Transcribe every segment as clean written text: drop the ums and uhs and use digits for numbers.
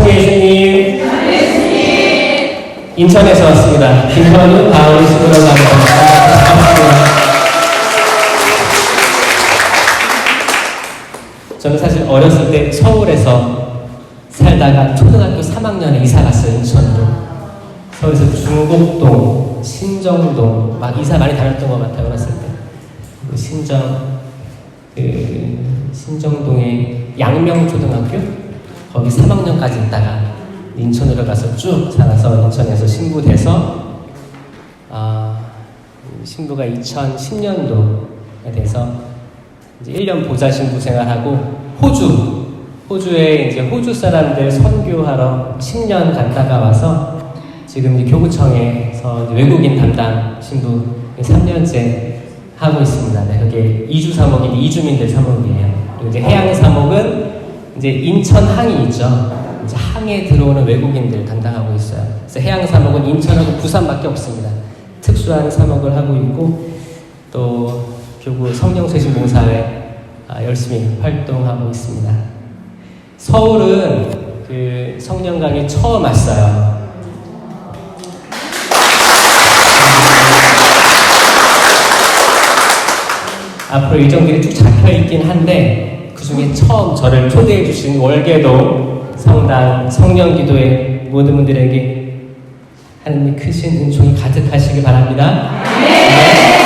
예수님. 인천에서 왔습니다. 김현우 다운 수고라고 합니다. 반갑습니다. 저는 사실 어렸을 때 서울에서 살다가 초등학교 3학년에 이사 갔어요. 인천으로. 서울에서 중곡동, 신정동 막 이사 많이 다녔던 것 같아요. 어렸을 때. 신정동에 양명초등학교 거기 3학년까지 있다가 인천으로 가서 쭉 자라서 인천에서 신부돼서 신부가 2010년도에 돼서 이제 1년 보좌 신부 생활하고 호주에 이제 호주 사람들 선교하러 10년 갔다가 와서 지금 이제 교구청에서 이제 외국인 담당 신부 3년째 하고 있습니다. 네, 그게 이주 사목이 이주민들 사목이에요. 그리고 이제 해양 사목은 이제 인천 항이 있죠. 이제 항에 들어오는 외국인들 담당하고 있어요. 그래서 해양 사목은 인천하고 부산밖에 없습니다. 특수한 사목을 하고 있고 또 교구 성령쇄신봉사회 열심히 활동하고 있습니다. 서울은 그 성령강에 처음 왔어요. 앞으로 일정들이 쭉 잡혀있긴 한데 그 중에 처음 저를 초대해 주신 월계동 성당 성령기도회 모든 분들에게 하느님 크신 은총이 가득하시기 바랍니다. 네.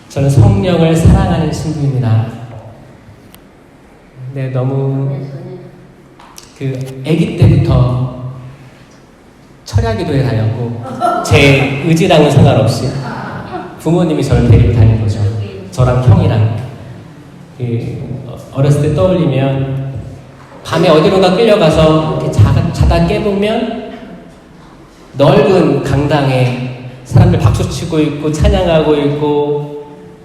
저는 성령을 사랑하는 신부입니다. 네, 너무 아기 때부터 철야기도에 다녔고 제 의지랑은 상관없이 부모님이 저를 데리고 다닌 거죠. 저랑 형이랑 어렸을 때 떠올리면 밤에 어디론가 끌려가서 이렇게 자다 깨보면 넓은 강당에 사람들 박수치고 있고 찬양하고 있고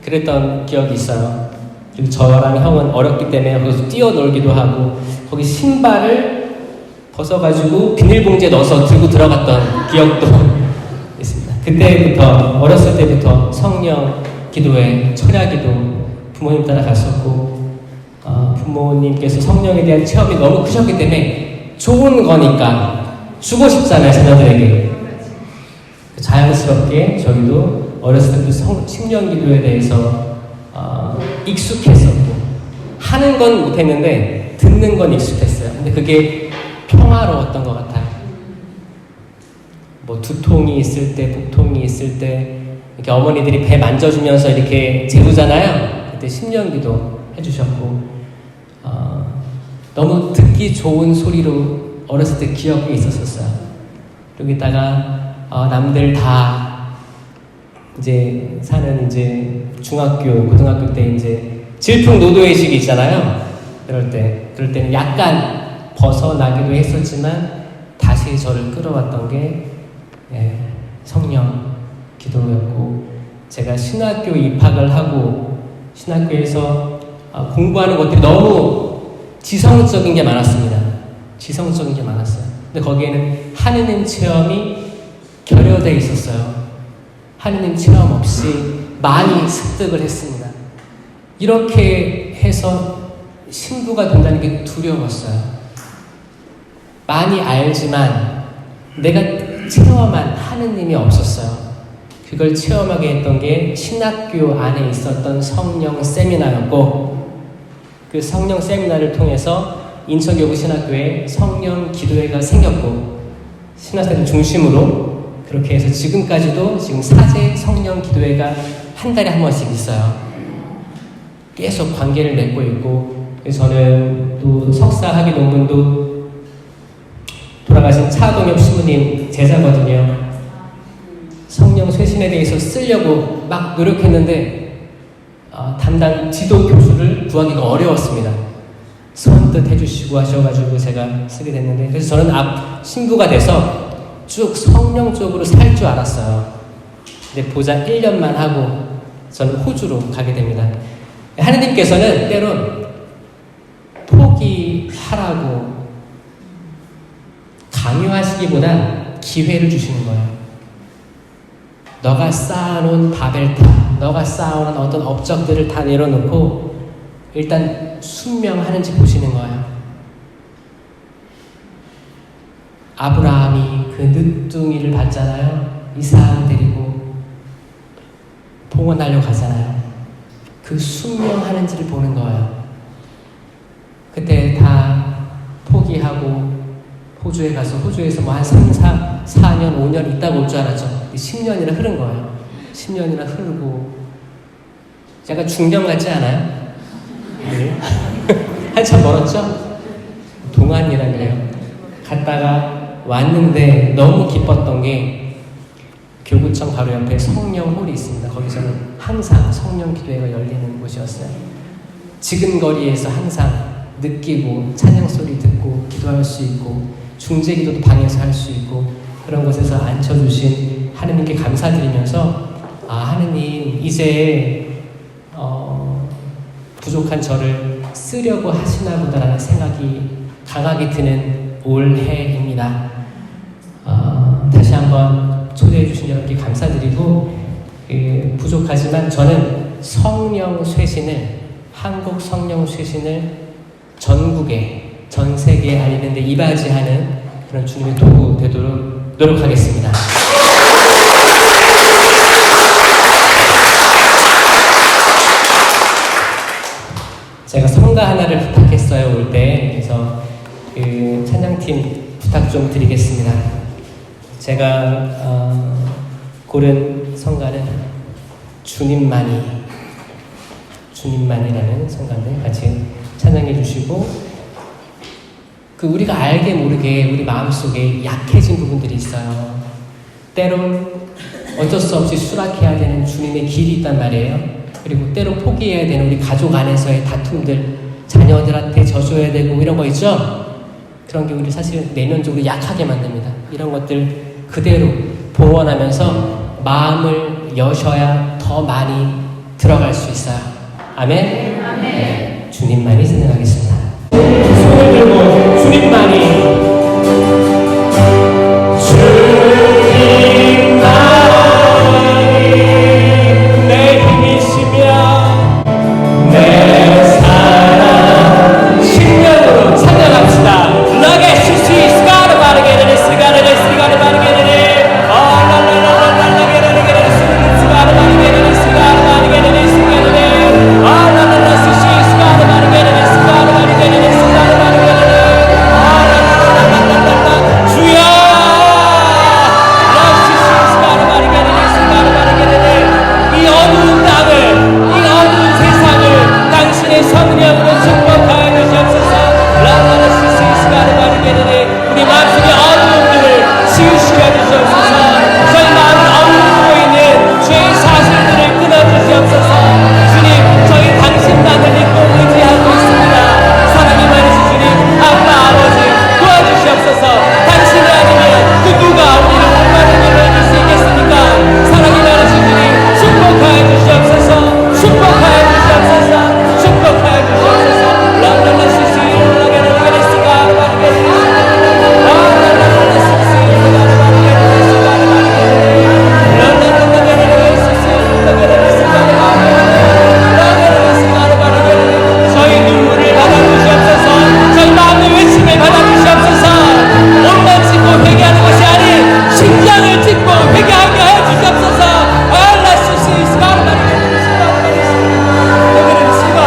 그랬던 기억이 있어요. 그리고 저랑 형은 어렸기 때문에 거기서 뛰어놀기도 하고 거기 신발을 벗어가지고 비닐봉지에 넣어서 들고 들어갔던 기억도 있습니다. 그때부터 어렸을 때부터 성령 기도회, 철야기도 부모님 따라 갔었고 부모님께서 성령에 대한 체험이 너무 크셨기 때문에 좋은 거니까 주고 싶잖아요, 자녀들에게. 자연스럽게 저희도 어렸을 때부터 성령 기도에 대해서 익숙했었고 하는 건 못했는데 듣는 건 익숙했어요. 근데 그게 평화로웠던 것 같아요. 뭐 두통이 있을 때, 복통이 있을 때 이렇게 어머니들이 배 만져주면서 이렇게 재우잖아요. 그때 심령기도 해주셨고 너무 듣기 좋은 소리로 어렸을 때 기억이 있었어요. 여기다가 남들 다 이제 사는 이제 중학교, 고등학교 때 이제 질풍노도회식이 있잖아요. 그럴 때는 약간 벗어나기도 했었지만 다시 저를 끌어왔던 게 성령 기도였고 제가 신학교 입학을 하고 신학교에서 공부하는 것들이 너무 지성적인 게 많았습니다. 지성적인 게 많았어요. 근데 거기에는 하느님 체험이 결여되어 있었어요. 하느님 체험 없이 많이 습득을 했습니다. 이렇게 해서 신부가 된다는 게 두려웠어요. 많이 알지만 내가 체험한 하느님이 없었어요. 그걸 체험하게 했던 게 신학교 안에 있었던 성령 세미나였고 그 성령 세미나를 통해서 인천교구 신학교에 성령 기도회가 생겼고 신학생들 중심으로 그렇게 해서 지금까지도 지금 사제 성령 기도회가 한 달에 한 번씩 있어요. 계속 관계를 맺고 있고 저는 또 석사 학위 논문도 돌아가신 차동엽 신부님 제자거든요. 성령 쇄신에 대해서 쓰려고 막 노력했는데 담당 지도 교수를 구하기가 어려웠습니다. 선뜻 해주시고 하셔가지고 제가 쓰게 됐는데 그래서 저는 신부가 돼서 쭉 성령 쪽으로 살 줄 알았어요. 근데 보자 1년만 하고 저는 호주로 가게 됩니다. 하느님께서는 때론 포기하라고 강요하시기보다 기회를 주시는 거예요. 너가 쌓아놓은 바벨탑, 너가 쌓아놓은 어떤 업적들을 다 내려놓고 일단 순명하는지 보시는 거예요. 아브라함이 그 늦둥이를 봤잖아요. 이삭을 데리고 봉헌하려고 가잖아요. 그 순명하는지를 보는 거예요. 그때 다 포기하고 호주에 가서 호주에서 뭐 한 3, 4년, 5년 있다가 올 줄 알았죠. 10년이나 흐른 거예요. 10년이나 흐르고 약간 중년 같지 않아요? 네. 한참 멀었죠? 동안이라 그래요. 갔다가 왔는데 너무 기뻤던 게 교구청 바로 옆에 성령홀이 있습니다. 거기서는 항상 성령 기도회가 열리는 곳이었어요. 지근거리에서 항상 느끼고 찬양 소리 듣고 기도할 수 있고 중재기도도 방에서 할 수 있고 그런 곳에서 앉혀주신 하느님께 감사드리면서 하느님 이제 부족한 저를 쓰려고 하시나 보다라는 생각이 강하게 드는 올해입니다. 다시 한번 초대해 주신 여러분께 감사드리고 부족하지만 저는 성령 쇄신을 한국 성령 쇄신을 전국에 전 세계에 알리는데 이바지하는 그런 주님의 도구 되도록 노력하겠습니다. 제가 성가 하나를 부탁했어요 올 때. 그래서 그 찬양팀 부탁 좀 드리겠습니다. 제가 고른 성가는 주님만이라는 성가인데 같이 찬양해 주시고 우리가 알게 모르게 우리 마음속에 약해진 부분들이 있어요. 때론 어쩔 수 없이 수락해야 되는 주님의 길이 있단 말이에요. 그리고 때로 포기해야 되는 우리 가족 안에서의 다툼들, 자녀들한테 져줘야 되고 이런 거 있죠? 그런 게 우리 사실 내면적으로 약하게 만듭니다. 이런 것들 그대로 봉헌하면서 마음을 여셔야 더 많이 들어갈 수 있어요. 아멘? 아멘. 네, 주님만이 생각하겠습니다. 손을 들고 주님만이 내 힘이시며 내 사랑 10년으로 찬양합시다. Look at you, she's got about to get it, she's got it, she's got about to get it. Oh, la la la la la, get it, she's got about to get it, she's got about to get it, she's got it. Oh, la la la, she's got about to get it, she's got about to get it, she's got about to get it. Oh, la la la la la la la, 주여. Love you, she's got about to get it, she's got about to get it. 이 어두운 땅을, 이 어두운 세상을 당신의 성령으로 축복하여 주시옵소서. La la la, she's got about to get it. 우리 마음속의 어두움들을 치유시켜 주시옵소서. 저희 마음을 어두워 있는 죄의 사슬들을 끊어주시옵소서. 주님, 저희 당신만을 믿고 의지하고 있습니다. 사랑이 많으신 주님, 아빠, 아버지 도와주시옵소서. 당신이 아니면 그 누가 우리를 올바른 길로 해줄 수 있겠습니까? 사랑이 많으신 주님, 축복하여 주시옵소서. 축복하여 주시옵소서. 축복하여 주시옵소서. 라라라 시시 라게라게라 시가 바르게라 라라라라 시시 라게라게라 시가 바르게라 라라라라 시시 라게라게라 시가 바르게라 저희 눈물을 받아주시옵소서. 저희 마음의 외침을 받아주시옵소서. 옷만 찢고 회개하는 것이 아닌 심장을 찢고 회개하게 하여 주시옵소서. 알라 시시 시가 바르게라 시가 바르게라 라게라 시가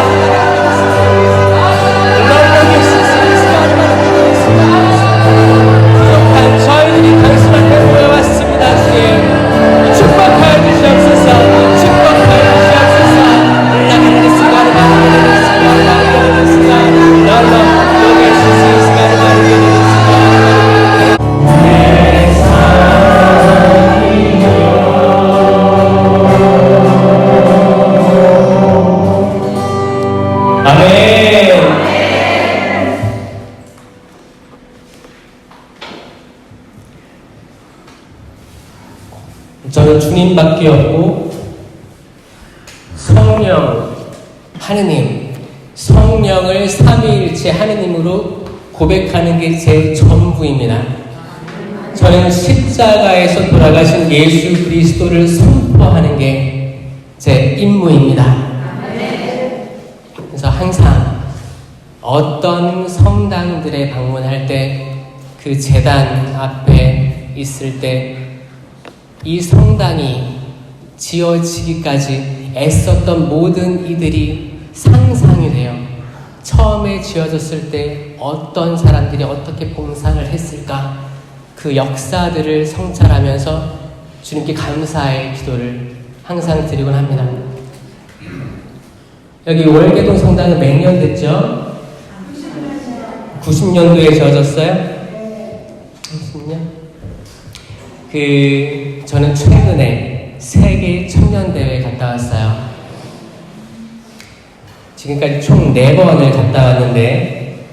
부족한 저희들이 당신 앞에 모여왔습니다. 주님 축복하여 주시옵소서. 축복하여 주시옵소서. 라게라게라 시가 바르게라 시가 바르게라 시가 라라 로게 시시 시가 바르게라 시가 내 사랑이여 아멘. 저는 주님밖에 없고 성령 하느님, 성령을 삼위일체 하느님으로 고백하는 게 제 전부입니다. 저는 십자가에서 돌아가신 예수 그리스도를 선포하는 게 제 임무입니다. 그래서 항상 어떤 성당들에 방문할 때 그 제단 앞에 있을 때 이 성당이 지어지기까지 애썼던 모든 이들이 상상이 돼요. 처음에 지어졌을 때 어떤 사람들이 어떻게 봉사를 했을까, 그 역사들을 성찰하면서 주님께 감사의 기도를 항상 드리곤 합니다. 여기 월계동 성당은 몇 년 됐죠? 90년도에 지어졌어요? 90년? 저는 최근에 세계 청년대회 갔다 왔어요. 지금까지 총 4번을 갔다 왔는데,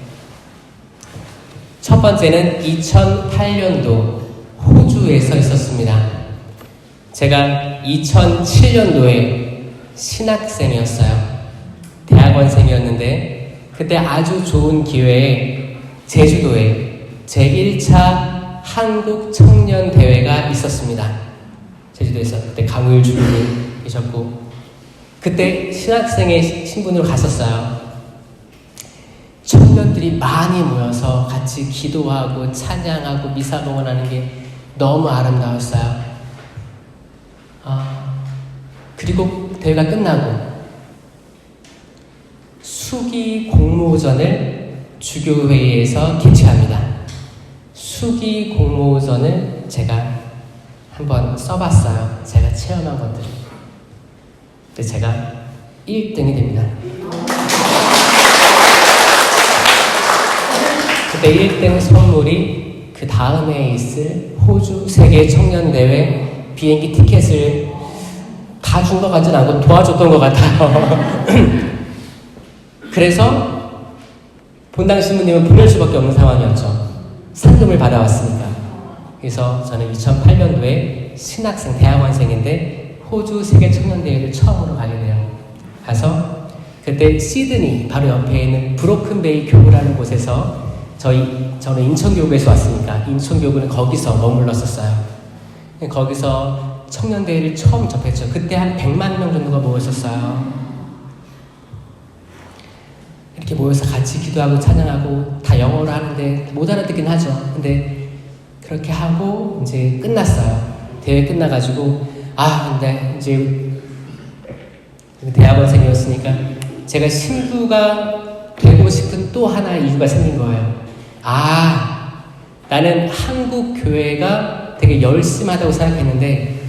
첫 번째는 2008년도 호주에서 있었습니다. 제가 2007년도에 신학생이었어요. 대학원생이었는데, 그때 아주 좋은 기회에 제주도에 제1차 한국 청년 대회가 있었습니다. 제주도에서 그때 강우일 주님이 계셨고, 그때 신학생의 신분으로 갔었어요. 청년들이 많이 모여서 같이 기도하고 찬양하고 미사봉헌하는 게 너무 아름다웠어요. 그리고 대회가 끝나고 수기 공모전을 주교회의에서 개최합니다. 수기 공모전을 제가 한번 써봤어요. 제가 체험한 것들을. 근데 제가 1등이 됩니다. 그때 1등 선물이 그 다음에 있을 호주 세계 청년대회 비행기 티켓을 다 준 것 같진 않고 도와줬던 것 같아요. 그래서 본당 신부님은 보낼 수밖에 없는 상황이었죠. 상금을 받아왔으니까. 그래서 저는 2008년도에 신학생, 대학원생인데 호주 세계 청년대회를 처음으로 가게 돼요. 가서 그때 시드니 바로 옆에 있는 브로큰베이 교구라는 곳에서 저는 인천교구에서 왔으니까 인천교구는 거기서 머물렀었어요. 거기서 청년대회를 처음 접했죠. 그때 한 100만 명 정도가 모였었어요. 이렇게 모여서 같이 기도하고 찬양하고 다 영어로 하는데 못 알아듣긴 하죠. 근데 그렇게 하고 이제 끝났어요. 대회 끝나가지고 근데 이제 대학원생이었으니까 제가 신부가 되고 싶은 또 하나의 이유가 생긴 거예요. 나는 한국 교회가 되게 열심하다고 생각했는데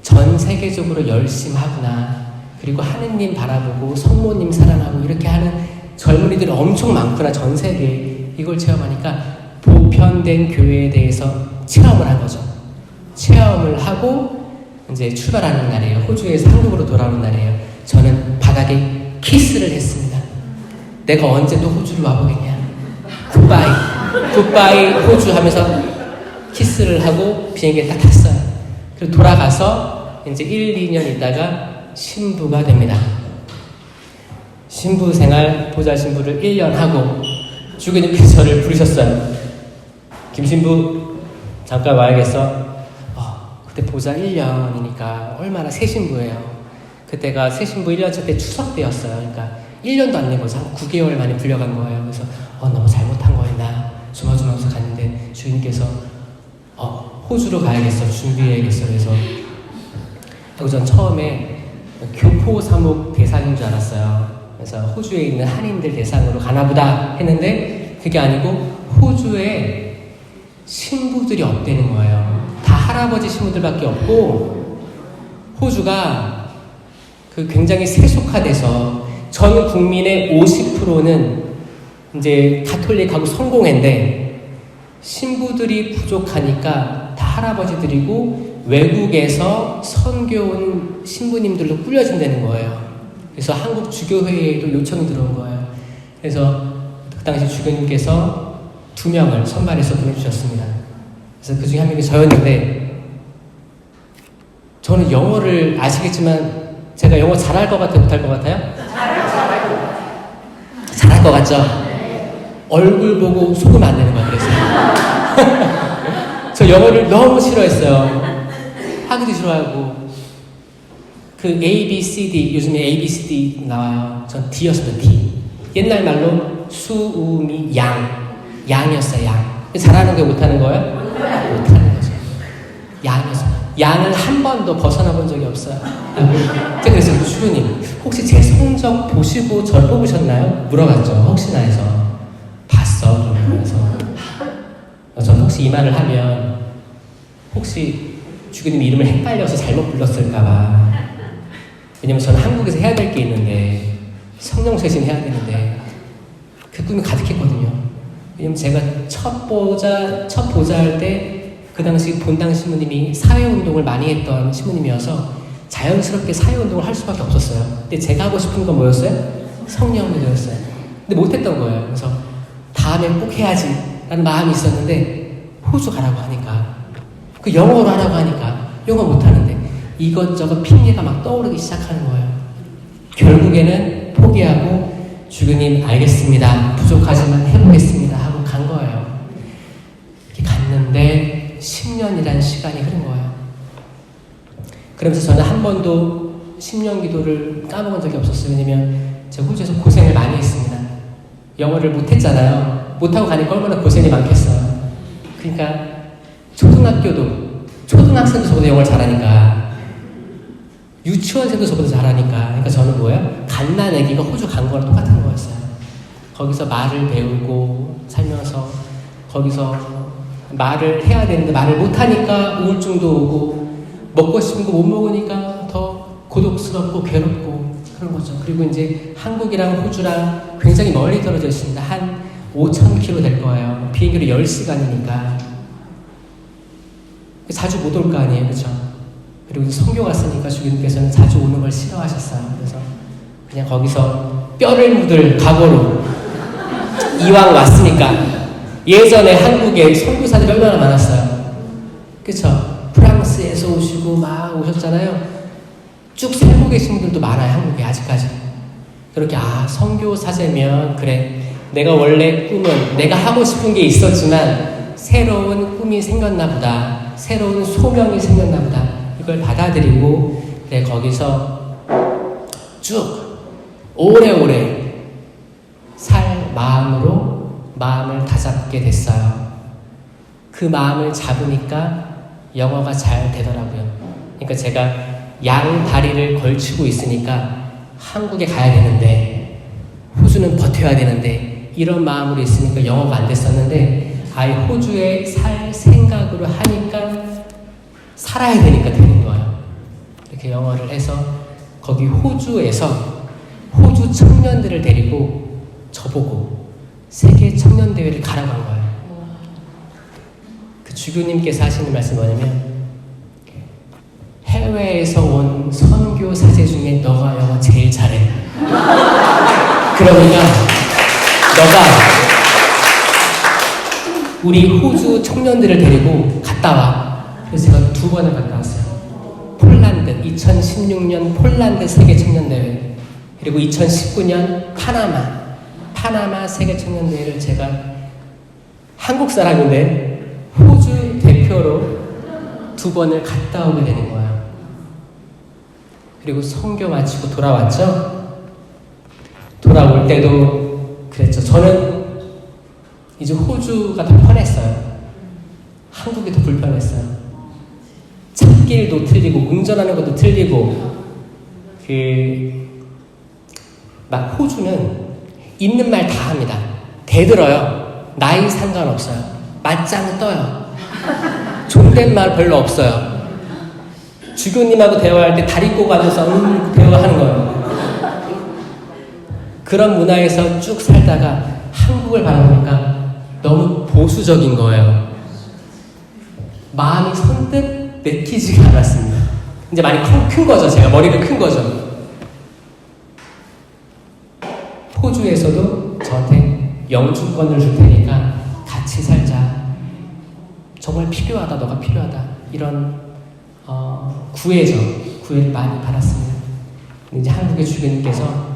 전 세계적으로 열심하구나. 그리고 하느님 바라보고 성모님 사랑하고 이렇게 하는 젊은이들이 엄청 많구나, 전 세계에. 이걸 체험하니까 보편된 교회에 대해서 체험을 한 거죠. 체험을 하고 이제 출발하는 날이에요. 호주에서 한국으로 돌아오는 날이에요. 저는 바닥에 키스를 했습니다. 내가 언제 또 호주로 와보겠냐. 굿바이 호주 하면서 키스를 하고 비행기에 딱 탔어요. 그리고 돌아가서 이제 1, 2년 있다가 신부가 됩니다. 신부 생활, 보좌 신부를 1년 하고 주교님께서 저를 부르셨어요. 김신부 잠깐 와야겠어. 그때 보좌 1년이니까 얼마나 새 신부예요. 그때가 새 신부 1년차 때 추석 때였어요. 그러니까 1년도 안 된 거죠. 한 9개월 만에 불려간 거예요. 그래서 너무 잘못한 거였나 조마조마해서 갔는데 주님께서 호주로 가야겠어, 준비해야겠어. 그래서 전 처음에 교포 사목 대상인 줄 알았어요. 그래서 호주에 있는 한인들 대상으로 가나보다 했는데 그게 아니고 호주에 신부들이 없대는 거예요. 다 할아버지 신부들밖에 없고 호주가 굉장히 세속화돼서 전 국민의 50%는 이제 가톨릭하고 성공회인데 신부들이 부족하니까 다 할아버지들이고 외국에서 선교 온 신부님들로 꾸려진다는 거예요. 그래서 한국 주교회에도 요청이 들어온 거예요. 그래서 그 당시 주교님께서 2명을 선발해서 보내주셨습니다. 그래서 그 중에 한 명이 저였는데 저는 영어를 아시겠지만 제가 영어 잘할 것 같아요? 못할 것 같아요? 잘할 것 같죠? 얼굴 보고 속으면 안 되는 거야. 그래서 저 영어를 너무 싫어했어요. 하기도 싫어하고 그 A, B, C, D, 요즘에 A, B, C, D 나와요. 전 D였어요, D. 옛날 말로 수, 우, 미, 양이었어요, 양. 잘하는 거 못하는 거예요? 못하는 거죠. 양이었어요. 양을 한 번도 벗어나 본 적이 없어요. 제가 그랬어요, 주교님, 혹시 제 성적 보시고 절 뽑으셨나요? 물어봤죠. 혹시나 해서. 봤어. 그래서 전 혹시 이 말을 하면 혹시 주교님 이름을 헷갈려서 잘못 불렀을까봐. 왜냐면 저는 한국에서 해야 될 게 있는데 성령세신 해야 되는데 그 꿈이 가득했거든요. 왜냐면 제가 첫 보자 할 때 그 당시 본당 신부님이 사회운동을 많이 했던 신부님이어서 자연스럽게 사회운동을 할 수밖에 없었어요. 근데 제가 하고 싶은 건 뭐였어요? 성령운동이었어요. 근데 못했던 거예요. 그래서 다음엔 꼭 해야지 라는 마음이 있었는데 호주 가라고 하니까 그 영어로 하라고 하니까 영어 못하는데 이것저것 핑계가 막 떠오르기 시작하는 거예요. 결국에는 포기하고 주교님 알겠습니다. 부족하지만 해보겠습니다 하고 간 거예요. 이렇게 갔는데 10년이라는 시간이 흐른 거예요. 그러면서 저는 한 번도 10년 기도를 까먹은 적이 없었어요. 왜냐면 제가 호주에서 고생을 많이 했습니다. 영어를 못했잖아요. 못하고 가니까 얼마나 고생이 많겠어요. 그러니까 초등학생도 저보다 영어를 잘하니까 유치원생도 저보다 잘하니까 그러니까 저는 뭐예요? 갓난아기가 호주 간 거랑 똑같은 거였어요. 거기서 말을 배우고 살면서 거기서 말을 해야 되는데 말을 못하니까 우울증도 오고 먹고 싶은 거 못 먹으니까 더 고독스럽고 괴롭고 그런 거죠. 그리고 이제 한국이랑 호주랑 굉장히 멀리 떨어져 있습니다. 한 5,000km 될 거예요. 비행기로 10시간이니까 자주 못 올 거 아니에요, 그렇죠? 그리고 성교 갔으니까 주님께서는 자주 오는 걸 싫어하셨어요. 그래서 그냥 거기서 뼈를 묻을 각오로 이왕 왔으니까 예전에 한국에 선교사들이 얼마나 많았어요. 그쵸? 프랑스에서 오시고 막 오셨잖아요. 쭉 살고 계신 분들도 많아요. 한국에 아직까지. 그렇게 선교 사제면 그래 내가 원래 꿈은 내가 하고 싶은 게 있었지만 새로운 꿈이 생겼나 보다. 새로운 소명이 생겼나 보다. 이걸 받아들이고 그래 거기서 쭉 오래오래 살 마음으로 마음을 다잡게 됐어요. 그 마음을 잡으니까 영어가 잘 되더라고요. 그러니까 제가 양 다리를 걸치고 있으니까 한국에 가야 되는데 호주는 버텨야 되는데 이런 마음으로 있으니까 영어가 안 됐었는데 아예 호주에 살 생각으로 하니까 살아야 되니까 되는 거예요. 이렇게 영어를 해서 거기 호주에서 호주 청년들을 데리고 저보고 세계 청년대회를 가라고 한 거예요. 그 주교님께서 하시는 말씀이 뭐냐면 해외에서 온 선교 사제 중에 너가 영어 제일 잘해. 그러니까 너가 우리 호주 청년들을 데리고 갔다 와. 그래서 제가 2번을 갔다 왔어요. 폴란드 2016년 폴란드 세계 청년대회 그리고 2019년 파나마 세계 청년대회를 제가 한국 사람인데 호주 대표로 2번을 갔다 오게 되는 거예요. 그리고 선교 마치고 돌아왔죠. 돌아올 때도 그랬죠. 저는 이제 호주가 더 편했어요. 한국이 더 불편했어요. 찾길도 틀리고 운전하는 것도 틀리고 막 호주는 있는 말 다 합니다. 대들어요. 나이 상관없어요. 맞짱 떠요. 존댓말 별로 없어요. 주교님하고 대화할 때 다리 꼬고 가면서 대화하는 거예요. 그런 문화에서 쭉 살다가 한국을 바라보니까 너무 보수적인 거예요. 마음이 선뜻 내키지가 않았습니다. 이제 많이 큰 거죠. 제가 머리가 큰 거죠. 호주에서도 저한테 영주권을 줄 테니까 같이 살자. 정말 필요하다. 너가 필요하다. 이런 구애를 많이 받았습니다. 이제 한국의 주교님께서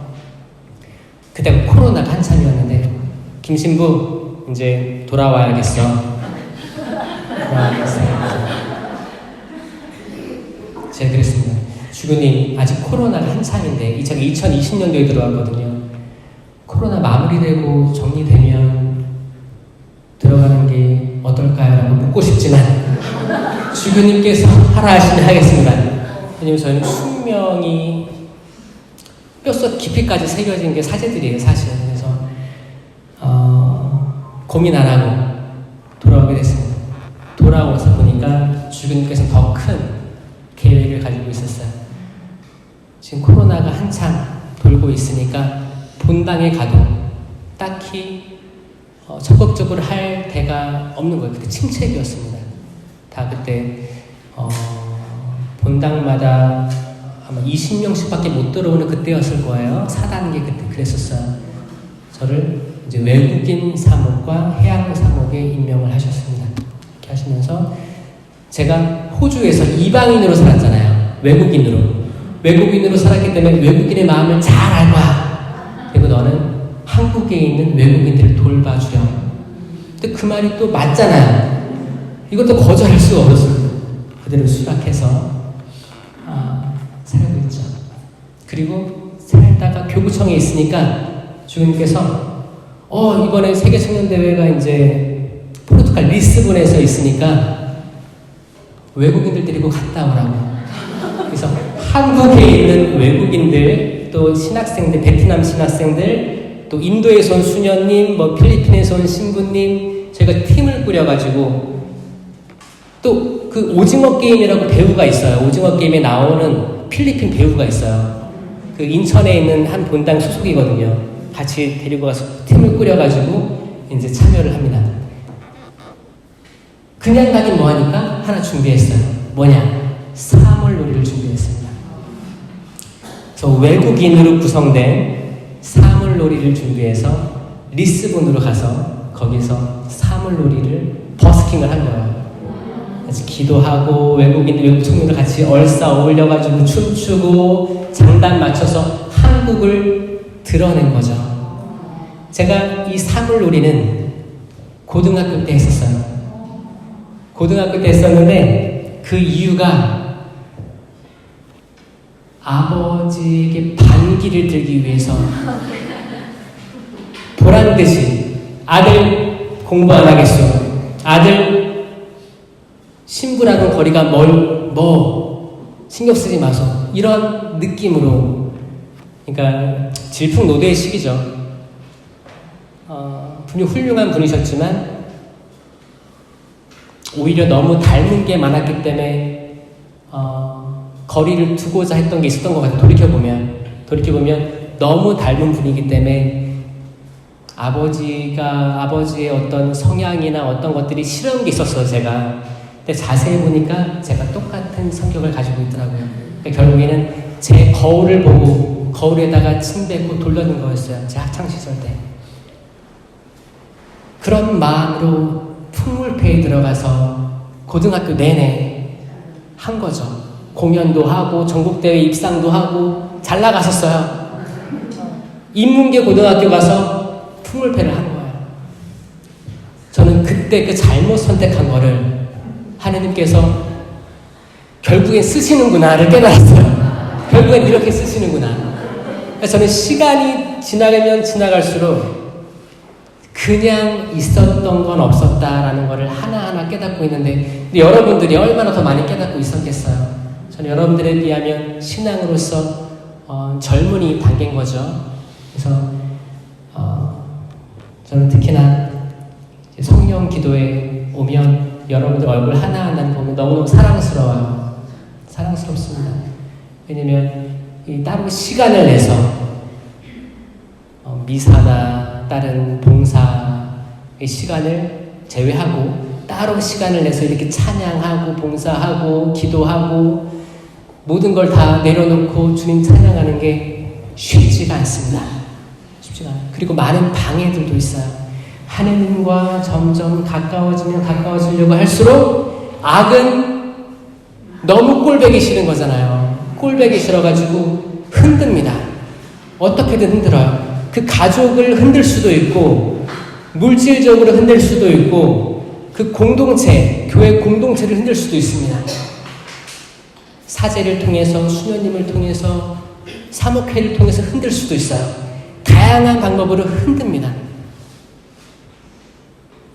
그때 코로나가 한참이었는데 김신부 이제 돌아와야겠어. 제가 그랬습니다. 주교님 아직 코로나가 한창인데 제가 2020년도에 들어왔거든요. 코로나 마무리되고 정리되면 들어가는 게 어떨까요? 라고 묻고 싶지만 주교님께서 하라 하시면 하겠습니다. 왜냐면 저희는 숙명이 뼛속 깊이까지 새겨진 게 사제들이에요, 사실. 그래서 고민 안 하고 돌아오게 됐습니다. 돌아와서 보니까 주교님께서 더 큰 계획을 가지고 있었어요. 지금 코로나가 한창 돌고 있으니까 본당에 가도 딱히 적극적으로 할 데가 없는 거예요. 그때 침체기였습니다. 다 그때 본당마다 아마 20명씩밖에 못 들어오는 그때였을 거예요. 4단계 그때 그랬었어요. 저를 이제 외국인 사목과 해양 사목에 임명을 하셨습니다. 이렇게 하시면서 제가 호주에서 이방인으로 살았잖아요. 외국인으로 살았기 때문에 외국인의 마음을 잘 알 거야. 그리고 너는 한국에 있는 외국인들을 돌봐주렴. 근데 그 말이 또 맞잖아요. 이것도 거절할 수가 없었어요. 그대로 수락해서 살고 있죠. 그리고 살다가 교구청에 있으니까 주님께서 이번에 세계청년대회가 이제 포르투갈 리스본에서 있으니까 외국인들 데리고 갔다 오라고. 그래서 한국에 있는 외국인들, 또 신학생들, 베트남 신학생들, 또 인도에서 온 수녀님, 필리핀에서 온 신부님, 저희가 팀을 꾸려가지고 또 그 오징어 게임이라고 배우가 있어요. 오징어 게임에 나오는 필리핀 배우가 있어요. 그 인천에 있는 한 본당 소속이거든요. 같이 데리고 가서 팀을 꾸려가지고 이제 참여를 합니다. 그냥 가긴 뭐하니까 하나 준비했어요. 뭐냐? 사물놀이를 준비했습니다. 그래서 외국인으로 구성된 사물놀이를 준비해서 리스본으로 가서 거기서 사물놀이를 버스킹을 한 거예요. 그래서 기도하고 외국 청년들 같이 얼싸 어울려가지고 춤추고 장단 맞춰서 한국을 드러낸 거죠. 제가 이 사물놀이는 고등학교 때 했었어요. 고등학교 때 했었는데 그 이유가 아버지에게 반기를 들기 위해서 보란듯이 아들 공부 안 하겠어. 아들 신부랑은 거리가 신경 쓰지 마소. 이런 느낌으로. 그러니까 질풍노도의 시기죠. 분명 훌륭한 분이셨지만 오히려 너무 닮은 게 많았기 때문에 거리를 두고자 했던 게 있었던 것 같아요. 돌이켜보면 너무 닮은 분이기 때문에 아버지의 어떤 성향이나 어떤 것들이 싫은 게 있었어요, 제가. 근데 자세히 보니까 제가 똑같은 성격을 가지고 있더라고요. 그러니까 결국에는 제 거울을 보고 거울에다가 침 뱉고 돌려는 거였어요. 제 학창시절 때. 그런 마음으로 풍물패에 들어가서 고등학교 내내 한 거죠. 공연도 하고 전국대회 입상도 하고 잘 나갔었어요. 인문계 고등학교 가서 풍물패를 한 거예요. 저는 그때 그 잘못 선택한 거를 하느님께서 결국엔 쓰시는구나를 깨달았어요. 결국엔 이렇게 쓰시는구나. 그래서 저는 시간이 지나가면 지나갈수록 그냥 있었던 건 없었다라는 거를 하나하나 깨닫고 있는데, 근데 여러분들이 얼마나 더 많이 깨닫고 있었겠어요. 저는 여러분들에 비하면 신앙으로서 젊은이 단계인 거죠. 그래서 저는 특히나 성령 기도에 오면 여러분들 얼굴 하나하나 보면 너무너무 사랑스러워요. 사랑스럽습니다. 왜냐면 따로 시간을 내서 미사나 다른 봉사의 시간을 제외하고 따로 시간을 내서 이렇게 찬양하고 봉사하고 기도하고 모든 걸 다 내려놓고 주님 찬양하는 게 쉽지가 않습니다. 쉽지가 않아요. 그리고 많은 방해들도 있어요. 하느님과 점점 가까워지면 가까워지려고 할수록 악은 너무 꼴배기 싫은 거잖아요. 꼴배기 싫어가지고 흔듭니다. 어떻게든 흔들어요. 그 가족을 흔들 수도 있고 물질적으로 흔들 수도 있고 그 공동체, 교회 공동체를 흔들 수도 있습니다. 사제를 통해서, 수녀님을 통해서, 사목회를 통해서 흔들 수도 있어요. 다양한 방법으로 흔듭니다.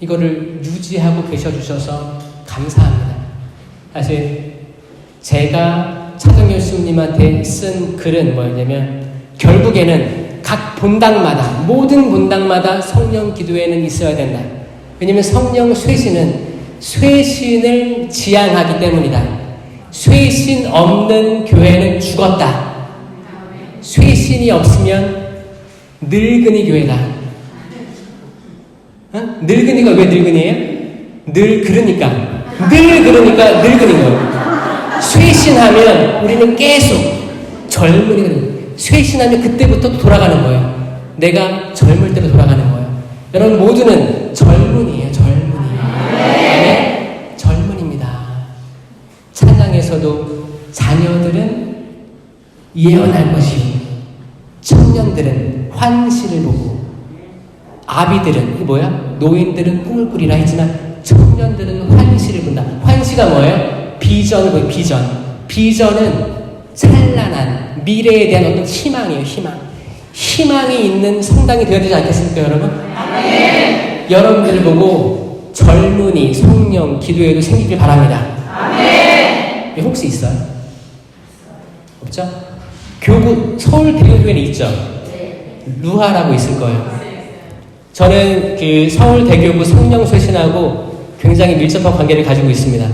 이거를 유지하고 계셔주셔서 감사합니다. 사실 제가 차동열 스님한테 쓴 글은 뭐였냐면, 결국에는 각 본당마다, 모든 본당마다 성령 기도회는 있어야 된다. 왜냐면 성령 쇄신은 쇄신을 지향하기 때문이다. 쇄신 없는 교회는 죽었다. 쇄신이 없으면 늙은이 교회다. 늙은이가 왜 늙은이에요? 그러니까 늙은인 거예요. 쇄신하면 우리는 계속 젊은이거든요. 쇄신하면 그때부터 돌아가는 거예요. 내가 젊을 때로 돌아가는 거예요. 여러분 모두는 젊은이에요. 젊은이. 네? 젊은입니다. 찬양에서도 자녀들은 예언할 것이요, 청년들은 환시를 보고, 아비들은 이게 뭐야? 노인들은 꿈을 꾸리라 했지만 청년들은 환시를 본다. 환시가 뭐예요? 비전을 보여. 비전은 찬란한 미래에 대한 어떤 희망이에요. 희망이 있는 성당이 되어야 되지 않겠습니까, 여러분? 아멘. 여러분들을 보고 젊은이, 성령, 기도회도 생기길 바랍니다. 아멘. 혹시 있어요? 없죠? 교구, 서울대교구에는 있죠? 루하라고 있을 거예요. 저는 그 서울대교구 성령쇄신하고 굉장히 밀접한 관계를 가지고 있습니다.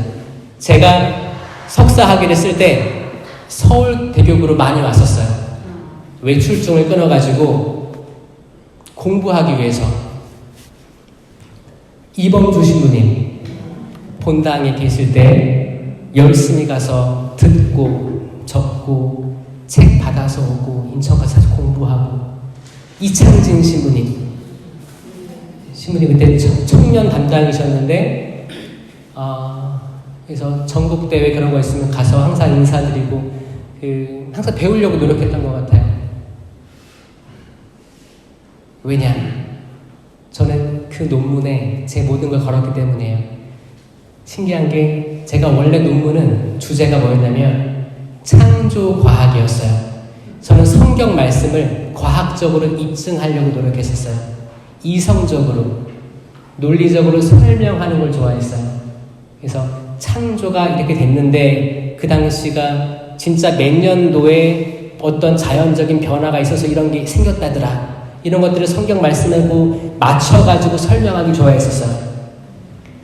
제가 석사 학위를 쓸 때 서울대교구로 많이 왔었어요. 외출증을 끊어가지고 공부하기 위해서. 이범주 신부님 본당에 계실 때 열심히 가서 듣고 적고 책 받아서 오고 인천 가서 공부하고, 이창진 신부님 그때 청년 담당이셨는데 그래서 전국대회 그런 거 있으면 가서 항상 인사드리고 항상 배우려고 노력했던 것 같아요. 왜냐? 저는 그 논문에 제 모든 걸 걸었기 때문이에요. 신기한 게 제가 원래 논문은 주제가 뭐였냐면 창조과학이었어요. 저는 성경 말씀을 과학적으로 입증하려고 노력했었어요. 이성적으로, 논리적으로 설명하는 걸 좋아했어요. 그래서 창조가 이렇게 됐는데 그 당시가 진짜 몇 년도에 어떤 자연적인 변화가 있어서 이런 게 생겼다더라. 이런 것들을 성경 말씀하고 맞춰가지고 설명하기 좋아했었어요.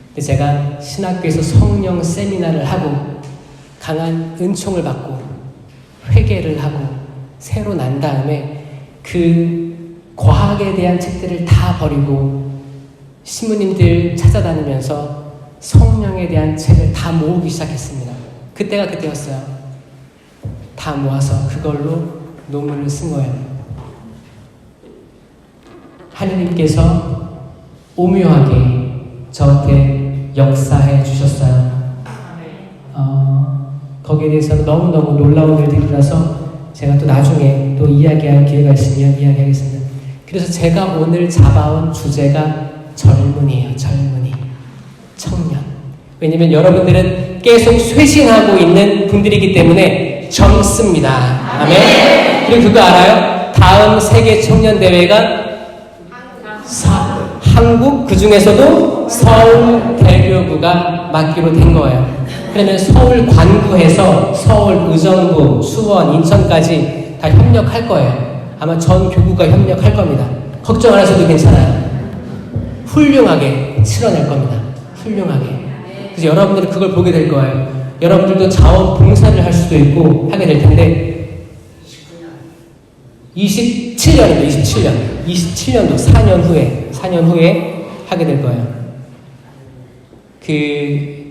근데 제가 신학교에서 성령 세미나를 하고 강한 은총을 받고 회개를 하고 새로 난 다음에 그 과학에 대한 책들을 다 버리고 신부님들 찾아다니면서 성령에 대한 책을 다 모으기 시작했습니다. 그때가 그때였어요. 다 모아서 그걸로 논문을 쓴 거예요. 하느님께서 오묘하게 저한테 역사해 주셨어요. 거기에 대해서는 너무너무 놀라운 일들이라서 제가 또 나중에 또 이야기할 기회가 있으면 이야기하겠습니다. 그래서 제가 오늘 잡아온 주제가 젊은이에요. 젊은이, 청년. 왜냐면 여러분들은 계속 쇄신하고 있는 분들이기 때문에 젊습니다. 아멘. 그리고 그거 알아요? 다음 세계 청년 대회가 한국, 그 중에서도 서울대교구가 맡기로 된 거예요. 그러면 서울 관구에서 서울, 의정부, 수원, 인천까지 다 협력할 거예요. 아마 전 교구가 협력할 겁니다. 걱정 안 하셔도 괜찮아요. 훌륭하게 치러낼 겁니다. 훌륭하게. 그래서 여러분들은 그걸 보게 될 거예요. 여러분들도 자원봉사를 할 수도 있고 하게 될 텐데 27년도 4년 후에 하게 될 거예요. 그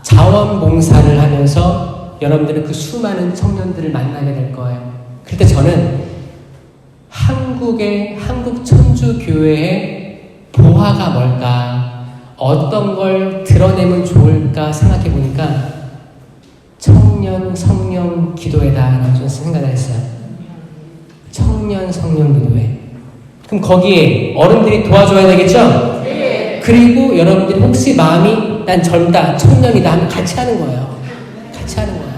자원봉사를 하면서 여러분들은 그 수많은 청년들을 만나게 될 거예요. 그럴 때 저는 한국 천주교회의 보화가 뭘까, 어떤 걸 드러내면 좋을까 생각해 보니까 청년 성령 기도회다라는 좀 생각을 했어요. 청년 성령 기도회. 그럼 거기에 어른들이 도와줘야 되겠죠? 네. 그리고 여러분들이 혹시 마음이 난 젊다, 청년이다 하면 같이 하는 거예요. 같이 하는 거야.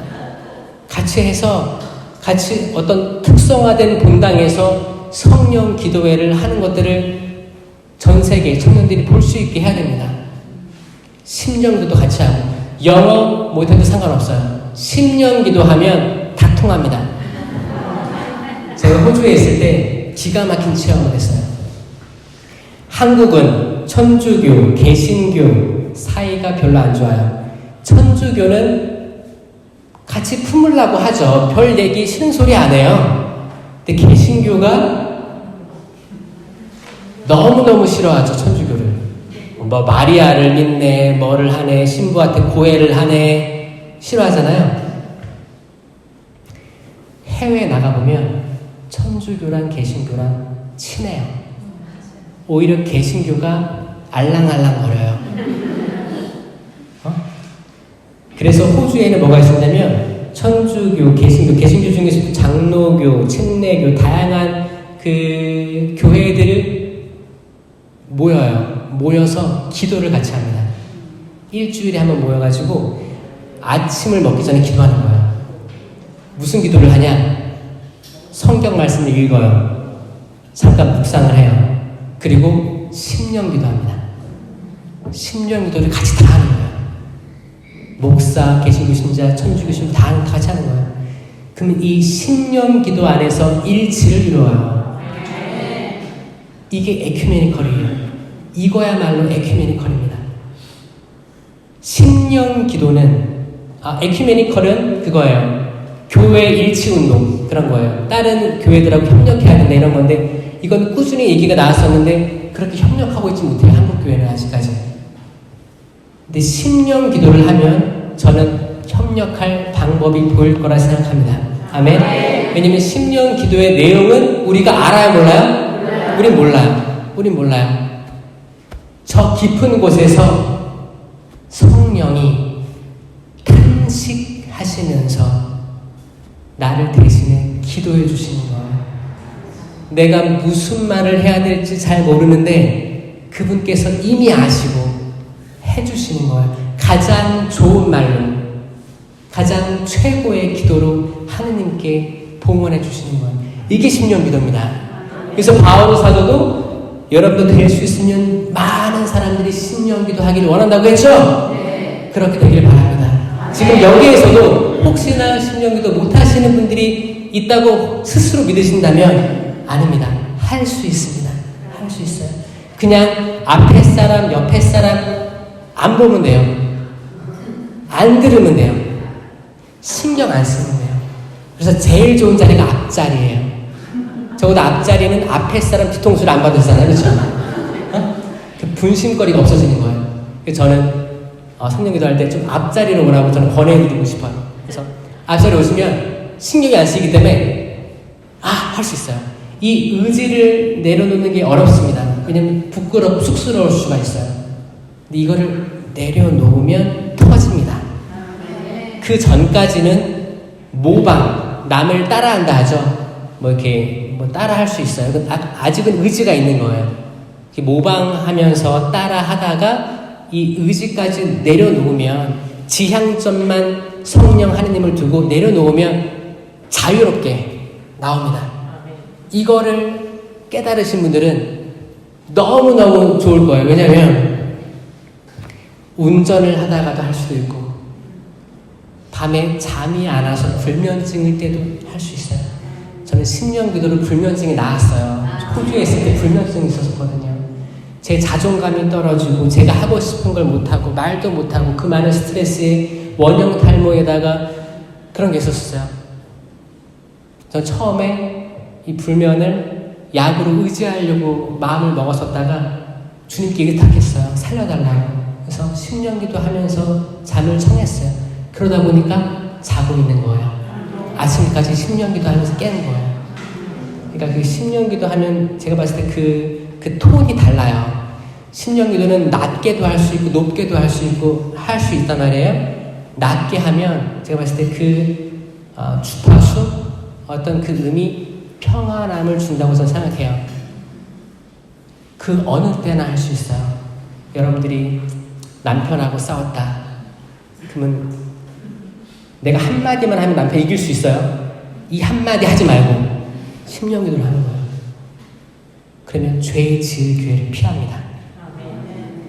같이 해서 같이 어떤 특성화된 본당에서 성령 기도회를 하는 것들을 전 세계 청년들이 볼 수 있게 해야 됩니다. 심령기도 같이 하고 영어 못해도 상관없어요. 심령기도 하면 다 통합니다. 제가 호주에 있을 때 기가 막힌 체험을 했어요. 한국은 천주교, 개신교 사이가 별로 안 좋아요. 천주교는 같이 품으려고 하죠. 별 얘기 싫은 소리 안 해요. 근데 개신교가 너무너무 싫어하죠, 천주교를. 뭐 마리아를 믿네, 뭐를 하네, 신부한테 고해를 하네, 싫어하잖아요. 해외에 나가보면 천주교랑 개신교랑 친해요. 오히려 개신교가 알랑알랑거려요. 그래서 호주에는 뭐가 있었냐면 천주교, 개신교 중에서도 장로교, 침례교 다양한 그 교회들을 모여서 기도를 같이 합니다. 일주일에 한번 모여가지고 아침을 먹기 전에 기도하는 거예요. 무슨 기도를 하냐? 성경 말씀을 읽어요. 잠깐 묵상을 해요. 그리고 심령 기도합니다. 심령 기도를 같이 다 하는 거예요. 목사, 개신교 신자, 천주교 신자 다 같이 하는 거예요. 그러면 이 심령 기도 안에서 일치를 이루어요. 이게 에큐메니컬이에요. 이거야말로 에큐메니컬입니다. 심령 기도는 에큐메니컬은 그거예요. 교회 일치 운동 그런 거예요. 다른 교회들하고 협력해야 된다 이런 건데 이건 꾸준히 얘기가 나왔었는데 그렇게 협력하고 있지 못해요. 한국 교회는 아직까지. 근데 심령 기도를 하면 저는 협력할 방법이 보일 거라 생각합니다. 아멘. 왜냐면 심령 기도의 내용은 우리가 알아요, 몰라요? 우린 몰라요. 우린 몰라요. 저 깊은 곳에서 성령이 탄식하시면서 나를 대신에 기도해 주시는 거예요. 내가 무슨 말을 해야 될지 잘 모르는데 그분께서 이미 아시고 해주시는 거예요. 가장 좋은 말로, 가장 최고의 기도로 하느님께 봉헌해 주시는 거예요. 이게 심령 기도입니다. 그래서 바울 사도도 여러분도 될 수 있으면 많은 사람들이 심령 기도 하기를 원한다고 했죠? 네. 그렇게 되길 바랍니다. 지금 여기에서도 혹시나 심령 기도 못 하시는 분들이 있다고 스스로 믿으신다면 아닙니다. 할 수 있습니다. 할 수 있어요. 그냥 앞에 사람, 옆에 사람 안 보면 돼요. 안 들으면 돼요. 신경 안 쓰면 돼요. 그래서 제일 좋은 자리가 앞자리예요. 적어도 앞자리는 앞에 사람 뒤통수를 안 받으잖아요. 그렇죠? 그 분심거리가 없어지는 거예요. 그래서 저는 성령 기도할 때 좀 앞자리로 오라고 저는 권해드리고 싶어요. 그래서 앞자리 오시면 신경이 안 쓰이기 때문에 할 수 있어요. 이 의지를 내려놓는 게 어렵습니다. 왜냐면 부끄럽고 쑥스러울 수가 있어요. 근데 이거를 내려놓으면 터집니다. 그 전까지는 모방, 남을 따라한다 하죠. 이렇게 따라할 수 있어요. 아직은 의지가 있는 거예요. 모방하면서 따라하다가 이 의지까지 내려놓으면 지향점만 성령 하느님을 두고 내려놓으면 자유롭게 나옵니다. 이거를 깨달으신 분들은 너무너무 좋을 거예요. 왜냐하면 운전을 하다가도 할 수도 있고 밤에 잠이 안 와서 불면증일 때도 할 수 있어요. 저는 10년 기도로 불면증이 나았어요. 호주에 있을 때 불면증이 있었거든요. 제 자존감이 떨어지고 제가 하고 싶은 걸 못하고 말도 못하고 그 많은 스트레스에 원형 탈모에다가 그런 게 있었어요. 저 처음에 이 불면을 약으로 의지하려고 마음을 먹었었다가 주님께 의탁했어요. 살려달라고. 그래서 10년 기도하면서 잠을 청했어요. 그러다 보니까 자고 있는 거예요. 아침까지 10년 기도하면서 깨는 거예요. 그러니까 그 10년 기도하면 제가 봤을 때 그 톤이 달라요. 10년 기도는 낮게도 할 수 있고 높게도 할 수 있고 할 수 있단 말이에요. 낮게 하면 제가 봤을 때 주파수 어떤 그 음이 평안함을 준다고 저는 생각해요. 그 어느 때나 할 수 있어요. 여러분들이 남편하고 싸웠다. 그러면 내가 한마디만 하면 남편 이길 수 있어요? 이 한마디 하지 말고 10년 기도를 하는 거예요. 그러면 죄 지을 기회를 피합니다.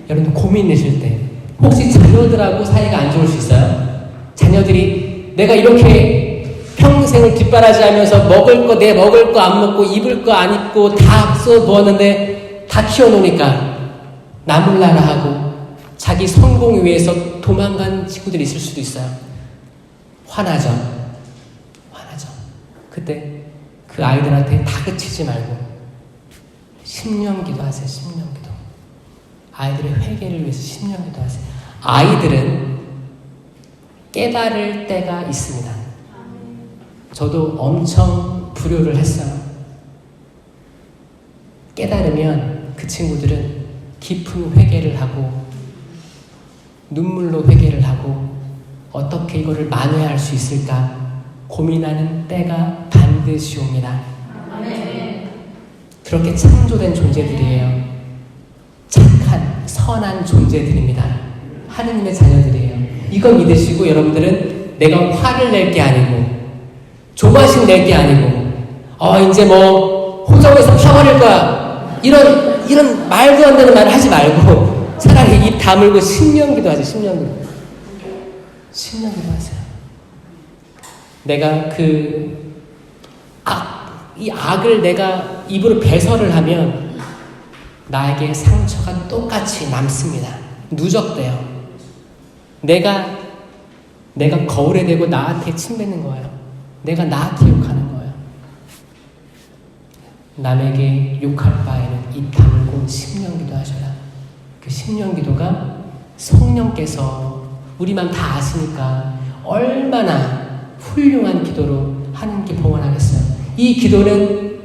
여러분 고민되실 때 혹시 자녀들하고 사이가 안 좋을 수 있어요? 자녀들이 내가 이렇게 평생을 뒷바라지하면서 먹을 거 내 먹을 거 안 먹고 입을 거 안 입고 다 써 놓았는데 다 키워놓으니까 나 몰라라 하고 자기 성공 위해서 도망간 친구들이 있을 수도 있어요. 화나죠. 그때 그 아이들한테 다그치지 말고 10년 기도하세요. 10년 기도. 아이들의 회개를 위해서 10년 기도하세요. 아이들은 깨달을 때가 있습니다. 저도 엄청 불효를 했어요. 깨달으면 그 친구들은 깊은 회개를 하고 눈물로 회개를 하고 어떻게 이거를 만회할 수 있을까 고민하는 때가 반드시 옵니다. 그렇게 창조된 존재들이에요. 착한 선한 존재들입니다. 하느님의 자녀들이에요. 이거 믿으시고 여러분들은 내가 화를 낼 게 아니고 조바심 낼 게 아니고 이제 뭐 호적에서 펴버릴 거야 이런 말도 안 되는 말을 하지 말고 차라리 입 다물고 10년 기도하세요. 10년 기도. 10년 기도하세요. 내가 이 악을 내가 입으로 배설을 하면 나에게 상처가 똑같이 남습니다. 누적돼요. 내가 거울에 대고 나한테 침 뱉는 거예요. 내가 나한테 욕하는 거예요. 남에게 욕할 바에는 입 다물고 10년 기도하셔라. 그 10년 기도가 성령께서 우리 맘 다 아시니까 얼마나 훌륭한 기도로 하나님께 봉헌하겠어요. 이 기도는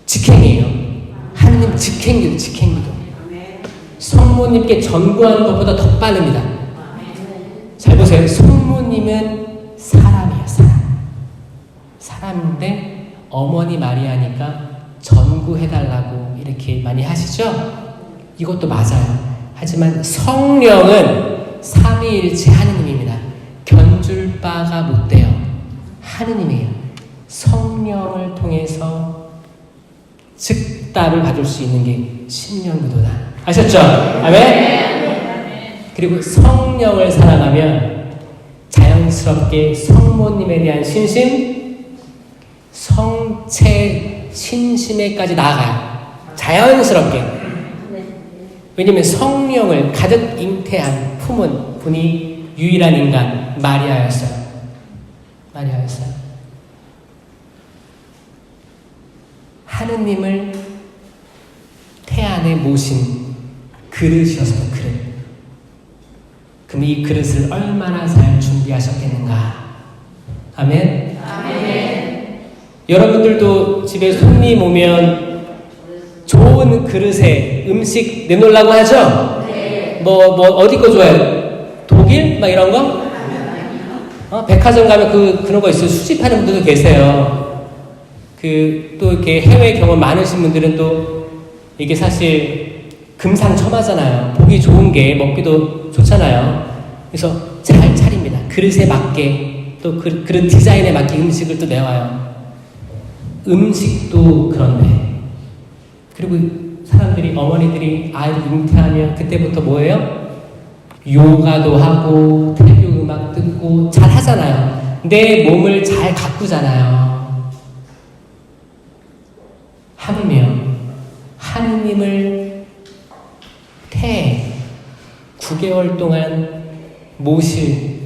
직행이에요. 하나님 직행기도, 직행기도. 성모님께 전구하는 것보다 더 빠릅니다. 잘 보세요. 성모님은 사람이에요, 사람. 사람인데 어머니 마리아니까 전구해달라고 이렇게 많이 하시죠? 이것도 맞아요. 하지만 성령은 삼위일체 하느님입니다. 견줄 바가 못 돼요. 하느님이에요. 성령을 통해서 즉답을 받을 수 있는 게 신령기도다. 아셨죠? 아멘? 그리고 성령을 사랑하면 자연스럽게 성모님에 대한 신심, 성체 신심에까지 나아가요. 자연스럽게. 왜냐면 성령을 가득 잉태한 품은 분이 유일한 인간 마리아였어요. 하느님을 태안에 모신 그릇이었어요. 그릇. 그럼 이 그릇을 얼마나 잘 준비하셨겠는가. 아멘? 아멘. 여러분들도 집에 손님 오면 좋은 그릇에 음식 내놓으려고 하죠? 네. 뭐 어디 거 좋아해요? 독일? 막 이런 거? 백화점 가면 그런 거 있어요. 수집하는 분들도 계세요. 또 이렇게 해외 경험 많으신 분들은 또 이게 사실 금상첨화잖아요. 보기 좋은 게 먹기도 좋잖아요. 그래서 잘 차립니다. 그릇에 맞게 또 그릇 디자인에 맞게 음식을 또 내와요. 음식도 그런데. 그리고 사람들이 어머니들이 아이를 잉태하면 그때부터 뭐예요? 요가도 하고 태교 음악 듣고 잘 하잖아요. 내 몸을 잘 가꾸잖아요. 하물며 하느님을 태에 9개월 동안 모실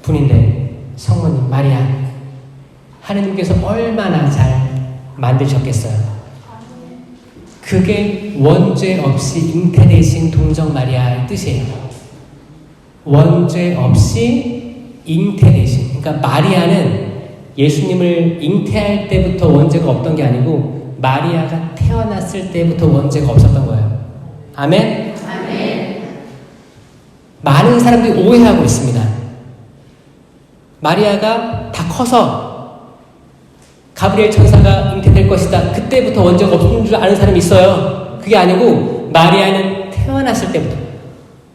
분인데 성모님 마리아, 하느님께서 얼마나 잘 만드셨겠어요. 그게 원죄 없이 잉태되신 동정 마리아의 뜻이에요. 원죄 없이 잉태되신. 그러니까 마리아는 예수님을 잉태할 때부터 원죄가 없던 게 아니고 마리아가 태어났을 때부터 원죄가 없었던 거예요. 아멘? 아멘. 많은 사람들이 오해하고 있습니다. 마리아가 다 커서 가브리엘 천사가 잉태될 것이다. 그때부터 원죄가 없는 줄 아는 사람이 있어요. 그게 아니고 마리아는 태어났을 때부터.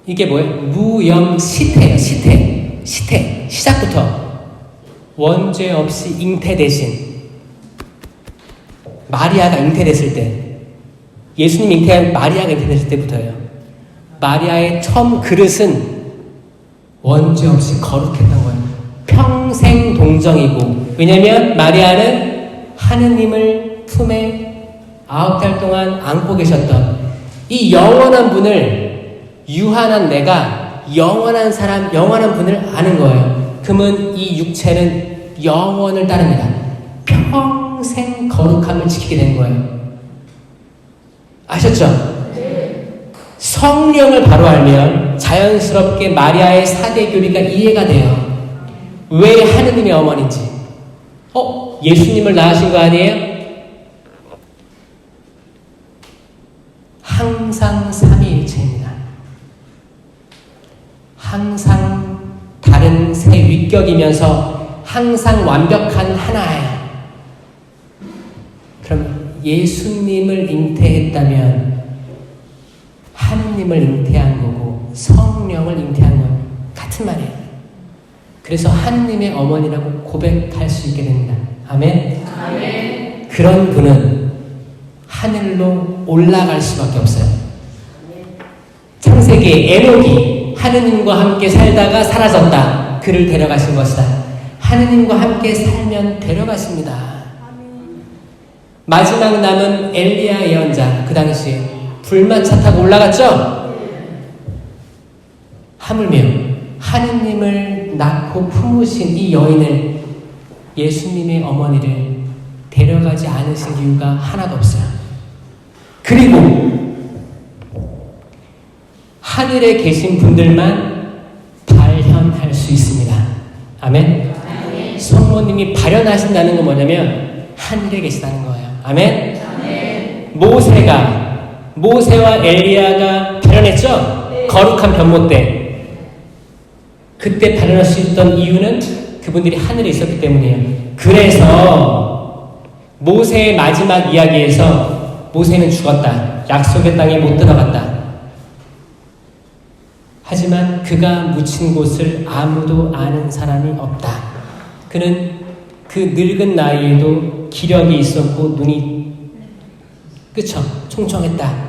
이게 뭐예요? 무염시태예요. 시태. 시작부터 원죄 없이 잉태되신 마리아가 잉태됐을 때, 예수님 잉태한 마리아가 잉태됐을 때부터예요. 마리아의 처음 그릇은 원죄 없이 거룩했던 거예요. 평생 동정이고, 왜냐하면 마리아는 하느님을 품에 9달 동안 안고 계셨던 이 영원한 분을, 유한한 내가 영원한 사람, 영원한 분을 아는 거예요. 그러면 이 육체는 영원을 따릅니다. 평생 거룩함을 지키게 된 거예요. 아셨죠? 성령을 바로 알면 자연스럽게 마리아의 사대교리가 이해가 돼요. 왜 하느님의 어머니인지. 예수님을 낳으신 거 아니에요? 항상 삼위일체입니다. 항상 다른 세 위격이면서 항상 완벽한 하나예요. 그럼 예수님을 잉태했다면 하느님을 잉태한 거고 성령을 잉태한 건 같은 말이에요. 그래서 하느님의 어머니라고 고백할 수 있게 됩니다. 아멘? 아멘. 그런 분은 하늘로 올라갈 수밖에 없어요. 창세기 에녹이 하느님과 함께 살다가 사라졌다. 그를 데려가신 것이다. 하느님과 함께 살면 데려가십니다. 마지막 남은 엘리야 예언자, 그 당시에 불마차 타고 올라갔죠? 하물며 하느님을 낳고 품으신 이 여인을, 예수님의 어머니를 데려가지 않으신 이유가 하나도 없어요. 그리고 하늘에 계신 분들만 발현할 수 있습니다. 아멘? 아멘. 성모님이 발현하신다는 건 뭐냐면 하늘에 계시다는 거예요. 아멘? 아멘. 모세와 엘리야가 발현했죠? 네. 거룩한 변모 때. 그때 발현할 수 있던 이유는 그분들이 하늘에 있었기 때문이에요. 그래서 모세의 마지막 이야기에서 모세는 죽었다. 약속의 땅에 못 들어갔다. 하지만 그가 묻힌 곳을 아무도 아는 사람이 없다. 그는 그 늙은 나이에도 기력이 있었고 눈이 총총했다.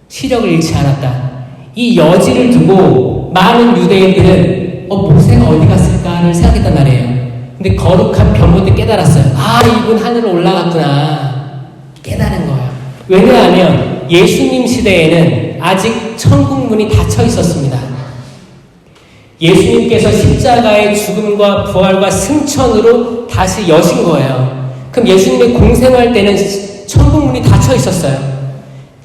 시력을 잃지 않았다. 이 여지를 두고 많은 유대인들은 모세가 어디 갔을까를 생각했단 말이에요. 근데 거룩한 변모 때 깨달았어요. 이분 하늘로 올라갔구나. 깨달은 거예요. 왜냐하면 예수님 시대에는 아직 천국 문이 닫혀 있었습니다. 예수님께서 십자가의 죽음과 부활과 승천으로 다시 여신 거예요. 그럼 예수님의 공생활 때는 천국 문이 닫혀 있었어요.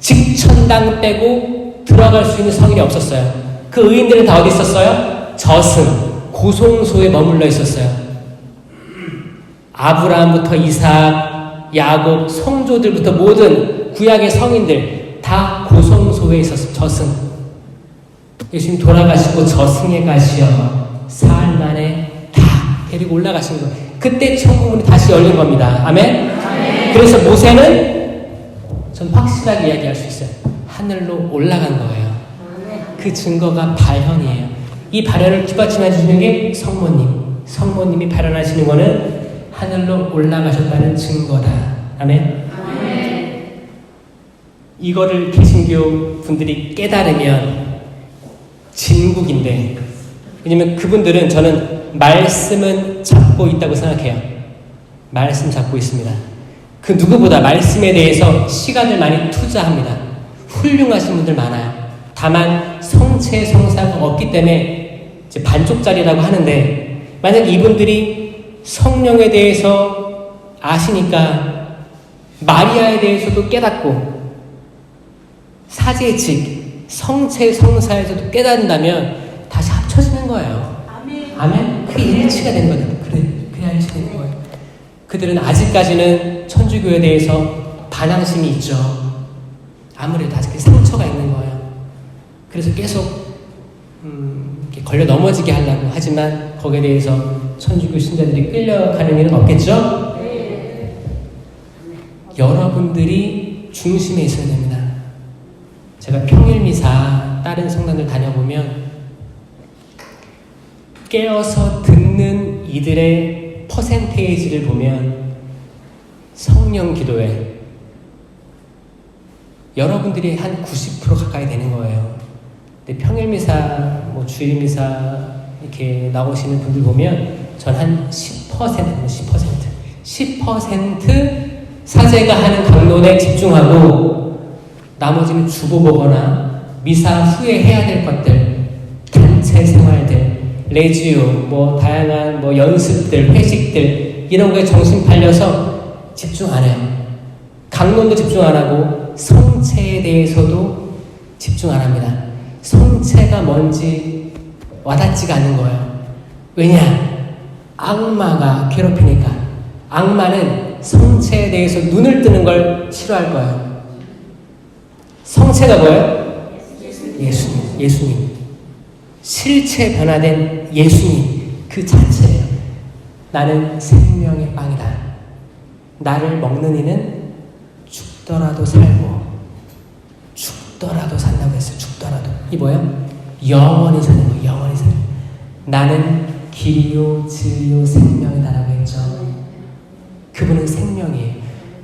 직천당 빼고 들어갈 수 있는 성인이 없었어요. 그 의인들은 다 어디 있었어요? 저승, 고송소에 머물러 있었어요. 아브라함부터 이삭, 야곱, 성조들부터 모든 구약의 성인들 다 고송소에 있었어요. 저승. 예수님 돌아가시고 저승에 가시어 사흘 만에 다 데리고 올라가신 거예요. 그때 천국문이 다시 열린 겁니다. 아멘? 아멘. 그래서 모세는 전 확실하게 이야기할 수 있어요. 하늘로 올라간 거예요. 그 증거가 발현이에요. 이 발현을 뒷받침해 주시는 게 성모님이 발현하시는 거는 하늘로 올라가셨다는 증거다. 아멘? 아멘. 이거를 개신교 분들이 깨달으면 진국인데, 왜냐면 그분들은, 저는 말씀은 잡고 있다고 생각해요. 말씀 잡고 있습니다. 그 누구보다 말씀에 대해서 시간을 많이 투자합니다. 훌륭하신 분들 많아요. 다만 성체 성사가 없기 때문에 이제 반쪽짜리라고 하는데, 만약 이분들이 성령에 대해서 아시니까 마리아에 대해서도 깨닫고 사제직, 성체 성사에서도 깨닫는다면 다시 합쳐지는 거예요. 아멘? 그게 일치가 되는 거예요. 그래야 일치되는 거예요. 그들은 아직까지는 천주교에 대해서 반항심이 있죠. 아무래도 아직 상처가 있는 거예요. 그래서 계속 걸려 넘어지게 하려고 하지만 거기에 대해서 천주교 신자들이 끌려가는 일은 없겠죠? 네. 여러분들이 중심에 있어야 됩니다. 제가 평일미사 다른 성당들 다녀보면 깨어서 듣는 이들의 퍼센테이지를 보면 성령 기도회 여러분들이 한 90% 가까이 되는 거예요. 근데 평일미사, 주일미사 이렇게 나오시는 분들 보면 전 한 10% 사제가 하는 강론에 집중하고 나머지는 주보 보거나 미사 후에 해야 될 것들, 단체 생활들, 레지오, 다양한 연습들, 회식들 이런 거에 정신 팔려서 집중 안 해요. 강론도 집중 안 하고 성체에 대해서도 집중 안 합니다. 성체가 뭔지 와닿지가 않는 거예요. 왜냐? 악마가 괴롭히니까. 악마는 성체에 대해서 눈을 뜨는 걸 싫어할 거예요. 성체가 뭐예요? 예수님. 실체 변화된 예수님 그 자체예요. 나는 생명의 빵이다. 나를 먹는 이는 죽더라도 살고 죽더라도 산다고 했어요. 죽더라도. 이 뭐예요? 영원히 사는 거예요. 영원히 사는 거예요. 나는 길이요 진리요 생명이다라고 했죠. 그분은 생명이에요.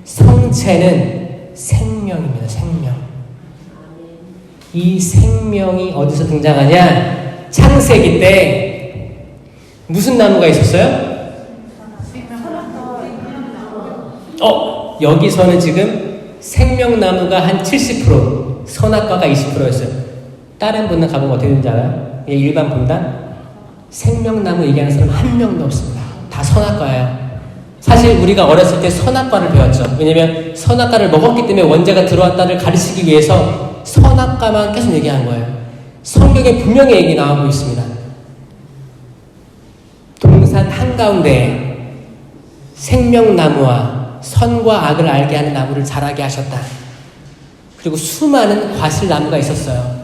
성체는 생명입니다. 생명. 이 생명이 어디서 등장하냐? 창세기 때 무슨 나무가 있었어요? 여기서는 지금 생명나무가 한 70%, 선악과가 20%였어요. 다른 분은 가보면 어떻게 되는지 알아요? 일반 분단? 생명나무 얘기하는 사람 한 명도 없습니다. 다 선악과예요. 사실 우리가 어렸을 때 선악과를 배웠죠. 왜냐면 선악과를 먹었기 때문에 원죄가 들어왔다를 가르치기 위해서 선악과만 계속 얘기하는 거예요. 성경에 분명히 얘기 나오고 있습니다. 동산 한가운데 생명나무와 선과 악을 알게 하는 나무를 자라게 하셨다. 그리고 수많은 과실나무가 있었어요.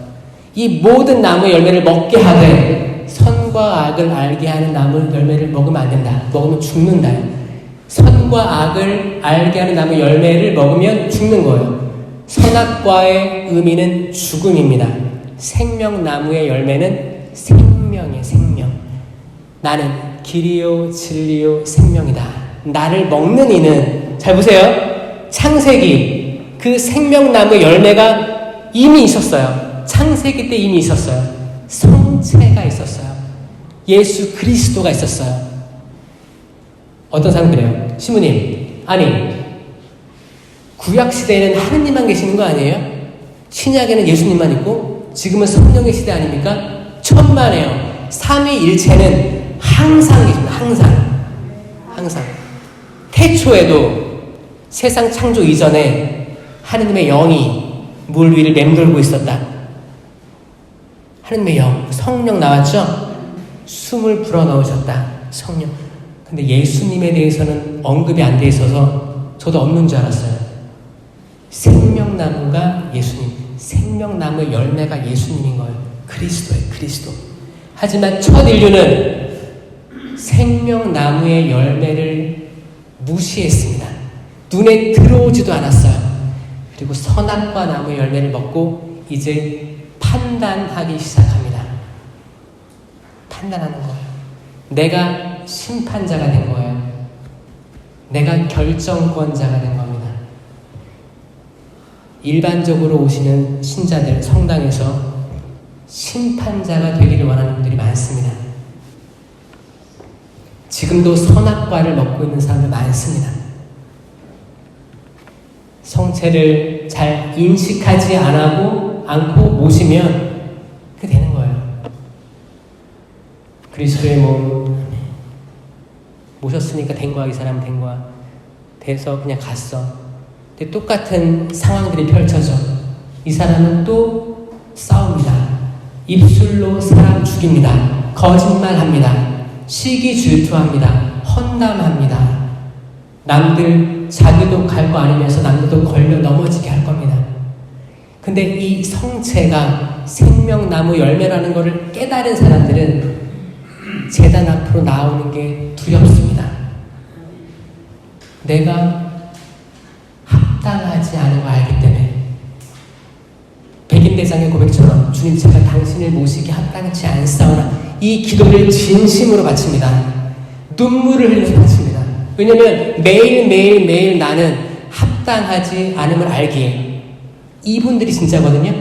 이 모든 나무 열매를 먹게 하되 선과 악을 알게 하는 나무 열매를 먹으면 안 된다. 먹으면 죽는다. 선과 악을 알게 하는 나무 열매를 먹으면 죽는 거예요. 선악과의 의미는 죽음입니다. 생명나무의 열매는 생명이에요. 생명. 나는 길이요 진리요 생명이다. 나를 먹는 이는, 잘 보세요. 창세기 그 생명나무 열매가 이미 있었어요. 창세기 때 이미 있었어요. 성체가 있었어요. 예수 그리스도가 있었어요. 어떤 사람 그래요? 신부님, 아니 구약시대에는 하느님만 계시는 거 아니에요? 신약에는 예수님만 있고 지금은 성령의 시대 아닙니까? 천만에요. 삼위일체는 항상 계십니다. 항상. 태초에도 세상 창조 이전에 하느님의 영이 물 위를 맴돌고 있었다. 하느님의 영, 성령 나왔죠? 숨을 불어넣으셨다. 성령. 근데 예수님에 대해서는 언급이 안 돼 있어서 저도 없는 줄 알았어요. 생명나무가 예수님, 생명나무의 열매가 예수님인 거예요. 그리스도예요. 그리스도. 하지만 첫 인류는 생명나무의 열매를 무시했습니다. 눈에 들어오지도 않았어요. 그리고 선악과 나무의 열매를 먹고 이제 판단하기 시작합니다. 판단하는 거예요. 내가 심판자가 된 거예요. 내가 결정권자가 된 겁니다. 일반적으로 오시는 신자들 성당에서 심판자가 되기를 원하는 분들이 많습니다. 지금도 선악과를 먹고 있는 사람들 많습니다. 성체를 잘 인식하지 않고 모시면 그게 되는 거예요. 그리스도의 몸 모셨으니까 된 거야. 이 사람은 된 거야. 돼서 그냥 갔어. 근데 똑같은 상황들이 펼쳐져. 이 사람은 또 싸웁니다. 입술로 사람 죽입니다. 거짓말합니다. 시기 질투합니다. 험담합니다. 남들 자기도 갈 거 아니면서 남들도 걸려 넘어지게 할 겁니다. 근데 이 성체가 생명나무 열매라는 것을 깨달은 사람들은 제단 앞으로 나오는 게 두렵습니다. 내가 합당하지 않은 걸 알기 때문에. 백인 대장의 고백처럼 주님 제가 당신을 모시기 합당치 않사오나 이 기도를 진심으로 바칩니다. 눈물을 흘려서 바칩니다. 왜냐하면 매일 나는 합당하지 않음을 알기에 이분들이 진짜거든요.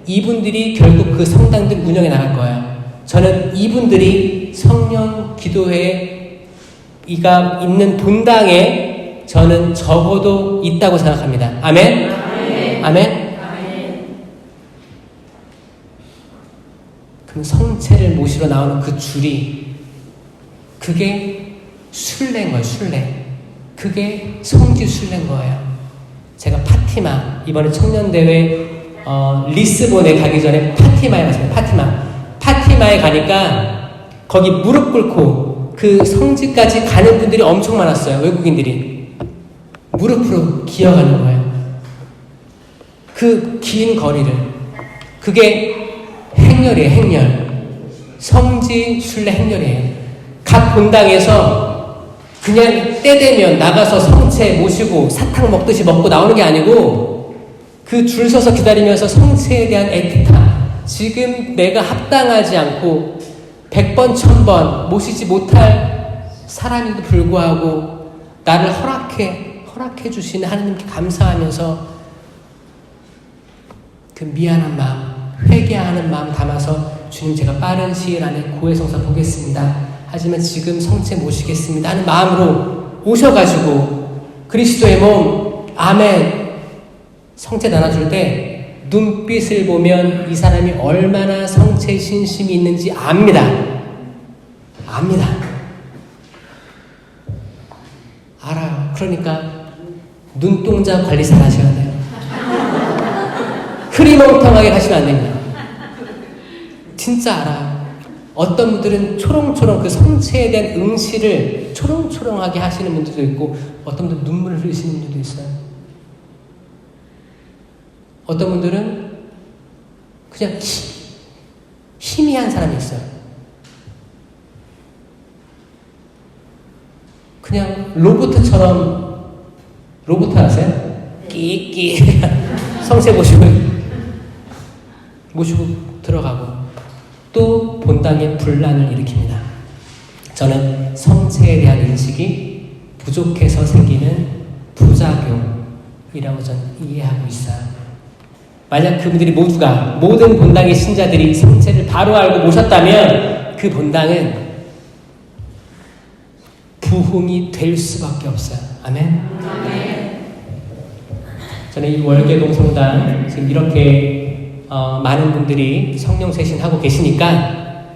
이분들이 결국 그 성당들 운영해 나갈 거예요. 저는 이분들이 성령 기도회가 있는 본당에 저는 적어도 있다고 생각합니다. 아멘? 아멘? 아멘? 그럼 성체를 모시러 나오는 그 줄이 그게 순례인 거예요. 순례. 그게 성지 순례인 거예요. 제가 파티마 이번에 청년대회 리스본에 가기 전에 파티마에 갔습니다. 파티마에 가니까 거기 무릎 꿇고 그 성지까지 가는 분들이 엄청 많았어요. 외국인들이 무릎으로 기어가는 거예요. 그 긴 거리를. 그게 행렬이에요. 행렬. 성지 순례 행렬이에요. 각 본당에서 그냥 때 되면 나가서 성체 모시고 사탕 먹듯이 먹고 나오는 게 아니고 그 줄 서서 기다리면서 성체에 대한 애틋함, 지금 내가 합당하지 않고 100번 1000번 모시지 못할 사람임에도 불구하고 나를 허락해 주시는 하나님께 감사하면서 그 미안한 마음, 회개하는 마음 담아서 주님 제가 빠른 시일 안에 고해성사 보겠습니다. 하지만 지금 성체 모시겠습니다 하는 마음으로 오셔가지고 그리스도의 몸 아멘 성체 나눠줄 때 눈빛을 보면 이 사람이 얼마나 성체 신심이 있는지 압니다. 알아요. 그러니까 눈동자 관리 잘 하셔야 돼요. 흐리멍텅하게 가시면 안 됩니다. 진짜 알아요. 어떤 분들은 초롱초롱 그 성체에 대한 응시를 초롱초롱하게 하시는 분들도 있고 어떤 분들은 눈물을 흘리시는 분들도 있어요. 어떤 분들은 그냥 희미한 사람이 있어요. 그냥 로봇처럼 로봇 아세요? 끼끼 성체 모시고 들어가고 또 본당에 분란을 일으킵니다. 저는 성체에 대한 인식이 부족해서 생기는 부작용이라고 저는 이해하고 있어요. 만약 그분들이 모두가 모든 본당의 신자들이 성체를 바로 알고 모셨다면 그 본당은 부흥이 될 수밖에 없어요. 아멘? 아멘. 저는 이 월계동 성당 지금 이렇게 많은 분들이 성령 쇄신하고 계시니까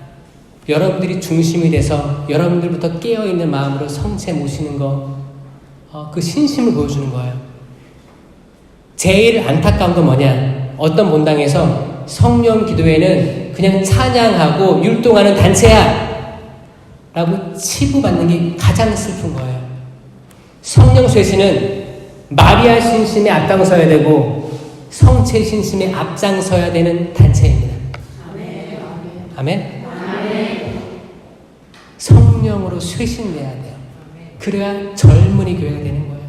여러분들이 중심이 돼서 여러분들부터 깨어있는 마음으로 성체 모시는 그 신심을 보여주는 거예요. 제일 안타까운 건 뭐냐? 어떤 본당에서 성령 기도회는 그냥 찬양하고 율동하는 단체야 라고 치부받는 게 가장 슬픈 거예요. 성령 쇄신은 마리아 신심에 앞장서야 되고 성체 신심에 앞장서야 되는 단체입니다. 아멘. 아멘. 아멘. 성령으로 쇄신돼야 돼요. 그래야 젊은이 교회가 되는 거예요.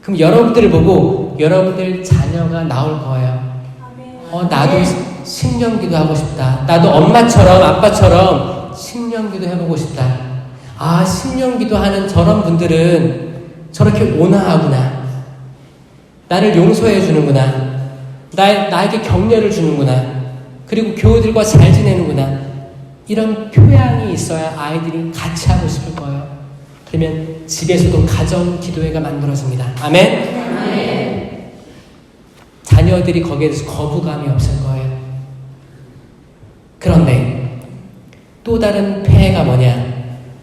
그럼 여러분들을 보고 여러분들 자녀가 나올 거예요. 나도 신령기도 하고 싶다. 나도 엄마처럼 아빠처럼 신령기도 해보고 싶다. 신령기도 하는 저런 분들은 저렇게 온화하구나. 나를 용서해 주는구나. 나에게 격려를 주는구나. 그리고 교우들과 잘 지내는구나. 이런 교양이 있어야 아이들이 같이 하고 싶을 거예요. 그러면 집에서도 가정 기도회가 만들어집니다. 아멘? 아멘. 자녀들이 거기에 대해서 거부감이 없을 거예요. 그런데 또 다른 폐해가 뭐냐?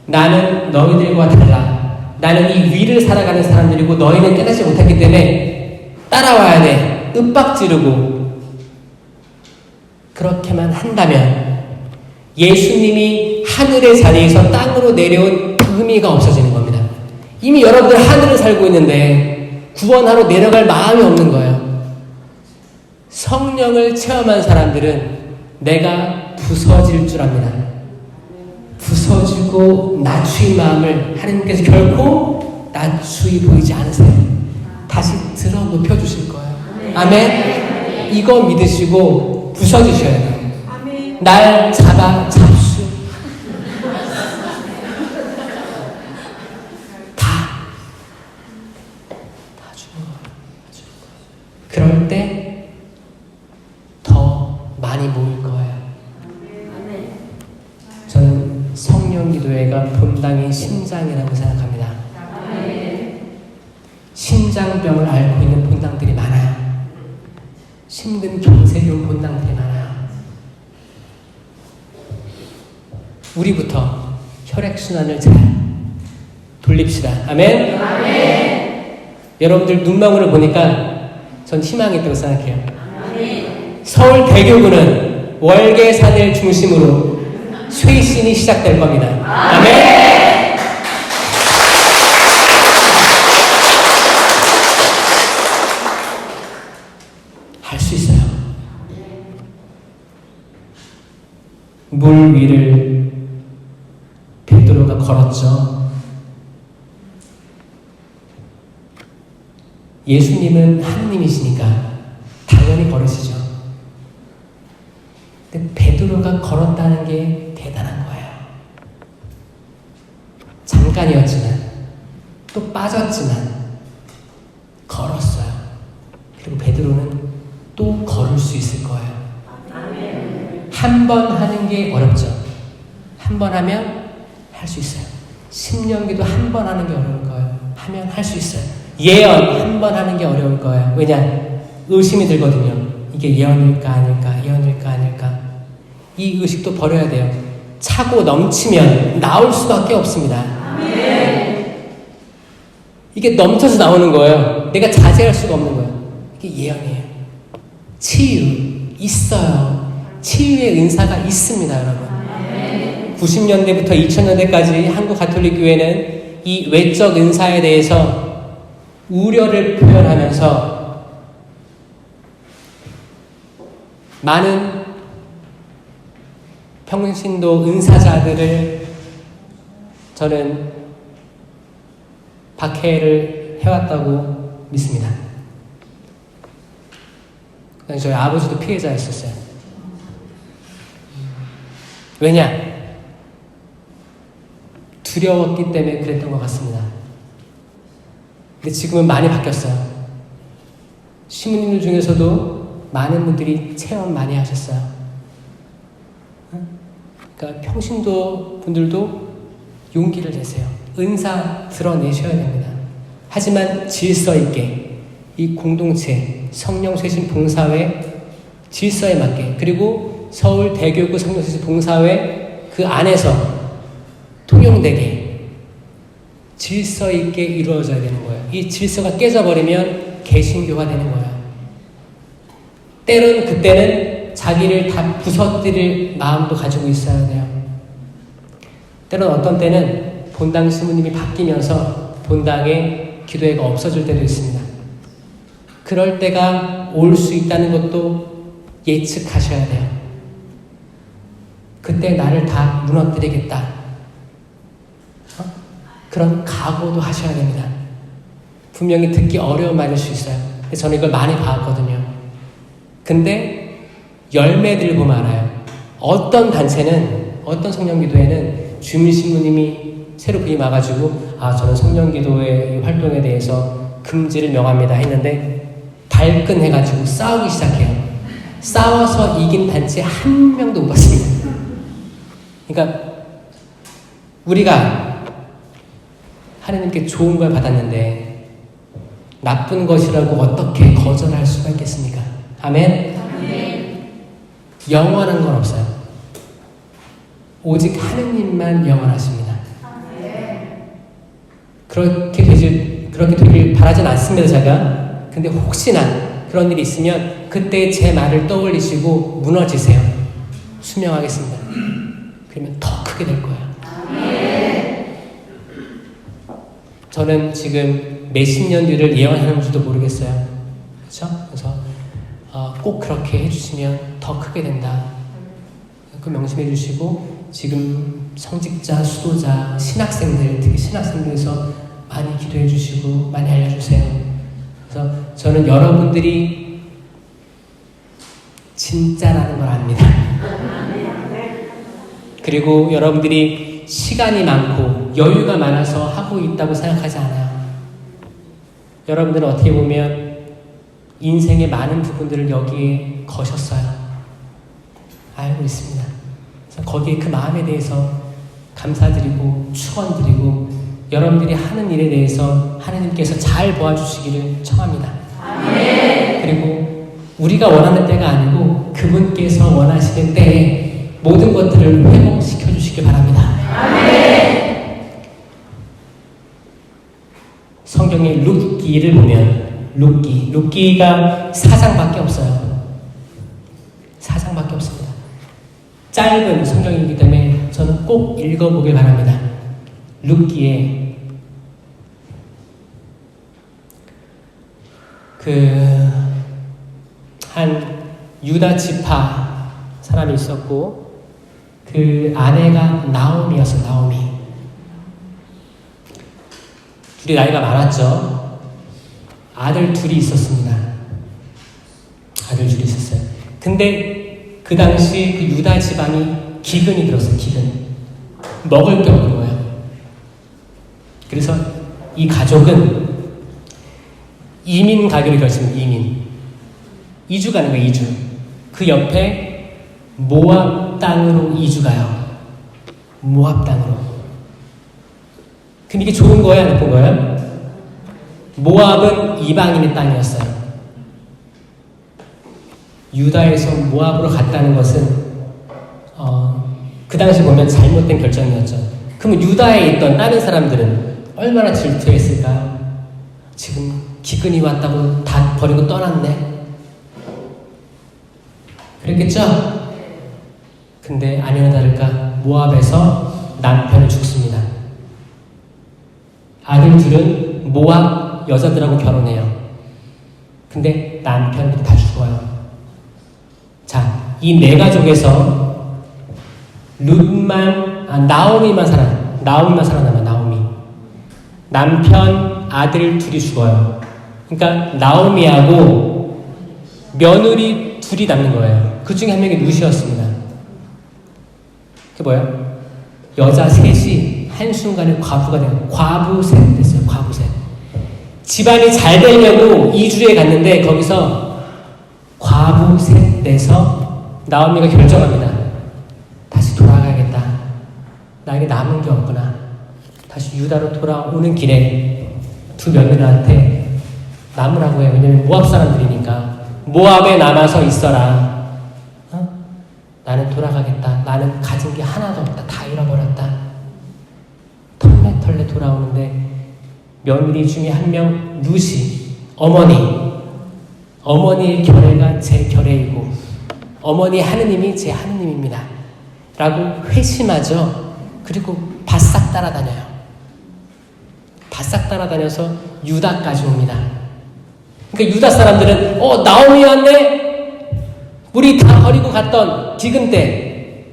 나는 너희들과 달라. 나는 이 위를 살아가는 사람들이고 너희는 깨닫지 못했기 때문에 따라와야 돼. 윽박지르고 그렇게만 한다면 예수님이 하늘의 자리에서 땅으로 내려온 의미가 없어지는 겁니다. 이미 여러분들 하늘을 살고 있는데 구원하러 내려갈 마음이 없는 거예요. 성령을 체험한 사람들은 내가 부서질 줄 압니다. 부서지고 낮추인 마음을 하나님께서 결코 낮추이 보이지 않으세요. 다시 들어 높여주실 거예요. 아멘. 이거 믿으시고 부서지셔야 돼요. 날 잡수. 다 주는 거예요. 그럴 때 더 많이 모일 거예요. 저는 성령기도회가 본당의 심장이라고 생각합니다. 심장병을 앓고 있는 본당들이 많아요. 심근경색인 본당들이 많아요. 우리부터 혈액순환을 잘 돌립시다. 아멘? 아멘. 여러분들 눈망울을 보니까 전 희망이 있다고 생각해요. 아멘. 서울대교구는 월계산을 중심으로 쇄신이 시작될 겁니다. 아멘. 할 수 있어요. 물 위를 베드로가 걸었죠. 예수님은 하느님이시니까 당연히 걸으시죠. 근데 베드로가 걸었다는 게 대단한 거예요. 잠깐이었지만 또 빠졌지만 걸었어요. 그리고 베드로는 또 걸을 수 있을 거예요. 한 번 하는 게 어렵죠. 한 번 하면 할 수 있어요. 10년 기도 한 번 하는 게 어려울 거예요. 하면 할 수 있어요. 예언 한 번 하는 게 어려울 거예요. 왜냐? 의심이 들거든요. 이게 예언일까 아닐까, 예언일까 아닐까. 이 의식도 버려야 돼요. 차고 넘치면 나올 수밖에 없습니다. 이게 넘쳐서 나오는 거예요. 내가 자제할 수가 없는 거예요. 이게 예언이에요. 치유 있어요. 치유의 은사가 있습니다, 여러분. 90년대부터 2000년대까지 한국 가톨릭 교회는 이 외적 은사에 대해서 우려를 표현하면서 많은 평신도 은사자들을 저는 박해를 해왔다고 믿습니다. 저희 아버지도 피해자였었어요. 왜냐? 두려웠기 때문에 그랬던 것 같습니다. 근데 지금은 많이 바뀌었어요. 시민님들 중에서도 많은 분들이 체험 많이 하셨어요. 그러니까 평신도 분들도 용기를 내세요. 은사 드러내셔야 됩니다. 하지만 질서 있게 이 공동체 성령쇄신 봉사회 질서에 맞게, 그리고 서울 대교구 성령쇄신 봉사회 그 안에서 통용되게 질서 있게 이루어져야 되는 거예요. 이 질서가 깨져버리면 개신교가 되는 거예요. 때론 그때는 자기를 다 부서뜨릴 마음도 가지고 있어야 돼요. 때론 어떤 때는 본당 신부님이 바뀌면서 본당에 기도회가 없어질 때도 있습니다. 그럴 때가 올 수 있다는 것도 예측하셔야 돼요. 그때 나를 다 무너뜨리겠다. 그런 각오도 하셔야 됩니다. 분명히 듣기 어려운 말일 수 있어요. 저는 이걸 많이 봐왔거든요. 근데 열매들을 보면 알아요. 어떤 단체는, 어떤 성령기도회는 주민신부님이 새로 부임와가지고 저는 성령기도회 활동에 대해서 금지를 명합니다 했는데 발끈해가지고 싸우기 시작해요. 싸워서 이긴 단체 한 명도 못 봤습니다. 그러니까 우리가 하나님께 좋은 걸 받았는데 나쁜 것이라고 어떻게 거절할 수가 있겠습니까? 아멘? 아멘. 영원한 건 없어요. 오직 하느님만 영원하십니다. 아멘. 그렇게 되길 바라진 않습니다, 제가. 근데 혹시나 그런 일이 있으면 그때 제 말을 떠올리시고 무너지세요. 수명하겠습니다. 그러면 더 크게 될 거예요. 아멘. 저는 지금 몇십 년 뒤를 예언하는지도 모르겠어요. 그렇죠? 그래서 꼭 그렇게 해주시면 더 크게 된다. 그 명심해 주시고 지금 성직자, 수도자, 신학생들, 특히 신학생들에서 많이 기도해 주시고 많이 알려주세요. 그래서 저는 여러분들이 진짜라는 걸 압니다. 그리고 여러분들이 시간이 많고 여유가 많아서 하고 있다고 생각하지 않아요. 여러분들은 어떻게 보면 인생의 많은 부분들을 여기에 거셨어요. 알고 있습니다. 그래서 거기에 그 마음에 대해서 감사드리고 축원드리고 여러분들이 하는 일에 대해서 하나님께서 잘 도와주시기를 청합니다. 아멘. 그리고 우리가 원하는 때가 아니고 그분께서 원하시는 때에 모든 것들을 회복시켜 주시기 바랍니다. 아멘. 성경의 룻기를 보면 룻기가 4장밖에 없어요. 4장밖에 없습니다. 짧은 성경이기 때문에 저는 꼭 읽어보길 바랍니다. 룻기에 한 유다 지파 사람이 있었고 그 아내가 나오미였어. 나오미. 둘이 나이가 많았죠. 아들 둘이 있었습니다. 아들 둘이 있었어요. 근데 그 당시 그 유다 집안이 기근이 들었어요. 기근. 먹을 게 없는 거예요. 그래서 이 가족은 이민 가기로 결심했어요. 이주 가는 거예요. 이주. 그 옆에 모압 땅으로 이주 가요. 모압 땅으로. 근데 이게 좋은 거예요? 나쁜 거예요? 모압은 이방인의 땅이었어요. 유다에서 모압으로 갔다는 것은 그 당시 보면 잘못된 결정이었죠. 그럼 유다에 있던 다른 사람들은 얼마나 질투했을까요? 지금 기근이 왔다고 다 버리고 떠났네. 그랬겠죠? 근데 아니나 다를까 모압에서 남편을 죽습니다. 아들 둘은 모압 여자들하고 결혼해요. 근데 남편들이 다 죽어요. 자, 이 네 가족에서 나오미만 살아남아요. 나오미. 남편, 아들 둘이 죽어요. 그러니까 나오미하고 며느리 둘이 남는 거예요. 그 중에 한 명이 룻이었습니다. 그게 뭐예요? 여자 셋이 한순간에 과부가 되는 과부 셋 됐어요. 과부 셋. 집안이 잘 되려고 이주에 갔는데 거기서 과부 셋 돼서 나오미가 결정합니다. 다시 돌아가야겠다. 나에게 남은 게 없구나. 다시 유다로 돌아오는 길에 두 며느리한테 남으라고 해요. 왜냐면 모압 사람들이니까. 모압에 남아서 있어라. 나는 돌아가겠다. 나는 가진 게 하나도 없다. 다 잃어버렸다. 털레 돌아오는데 며느리 중에 한 명 룻이 어머니의 결례가 제 결례이고 어머니 하느님이 제 하느님입니다. 라고 회심하죠. 그리고 바싹 따라다녀요. 바싹 따라다녀서 유다까지 옵니다. 그러니까 유다 사람들은 나오미 왔네? 우리 다 버리고 갔던 기근 때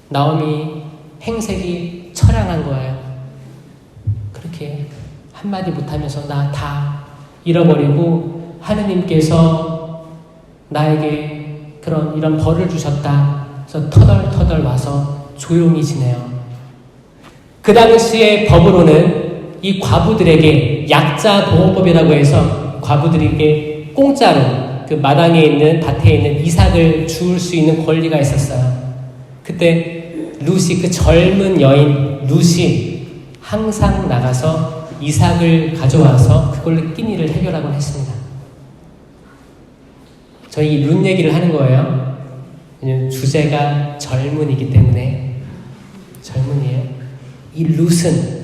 나오미 행색이 처량한 거예요. 그렇게 한마디 못하면서 나 다 잃어버리고 하느님께서 나에게 이런 벌을 주셨다. 그래서 터덜터덜 와서 조용히 지내요. 그 당시의 법으로는 이 과부들에게 약자 보호법이라고 해서 과부들에게 공짜로 그 마당에 있는 밭에 있는 이삭을 주울 수 있는 권리가 있었어요. 그때 룻이 그 젊은 여인 룻이 항상 나가서 이삭을 가져와서 그걸로 끼니를 해결하곤 했습니다. 저희 룻 얘기를 하는 거예요. 왜냐면 주제가 젊은이기 때문에 젊은이에요. 이 룻은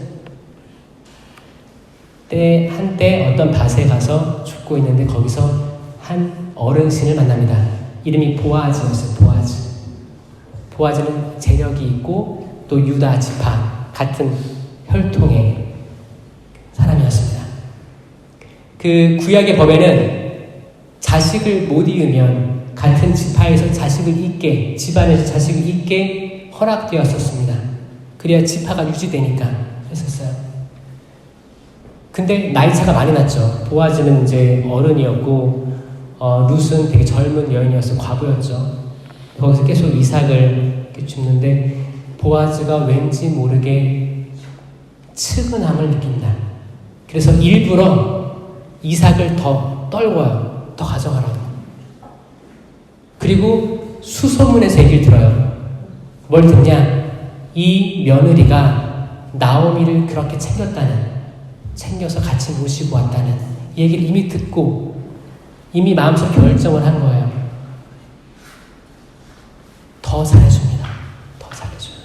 한때 어떤 밭에 가서 죽고 있는데 거기서 한 어른신을 만납니다. 이름이 보아즈였어요. 보아즈는 재력이 있고 또 유다 지파 같은 혈통의 사람이었습니다. 그 구약의 법에는 자식을 못 이으면 같은 지파에서 집안에서 자식을 잊게 허락되었었습니다. 그래야 지파가 유지되니까 했었어요. 근데 나이 차가 많이 났죠. 보아즈는 이제 어른이었고 룻은 되게 젊은 여인이었어. 과부였죠. 거기서 계속 이삭을 줍는데 보아즈가 왠지 모르게 측은함을 느낀다. 그래서 일부러 이삭을 더 떨궈요. 더 가져가라고. 그리고 수소문에서 얘기를 들어요. 뭘 듣냐? 이 며느리가 나오미를 그렇게 챙겨서 같이 모시고 왔다는 이 얘기를 이미 듣고 이미 마음속 결정을 한 거예요. 더 잘해줍니다. 더 잘해줘요.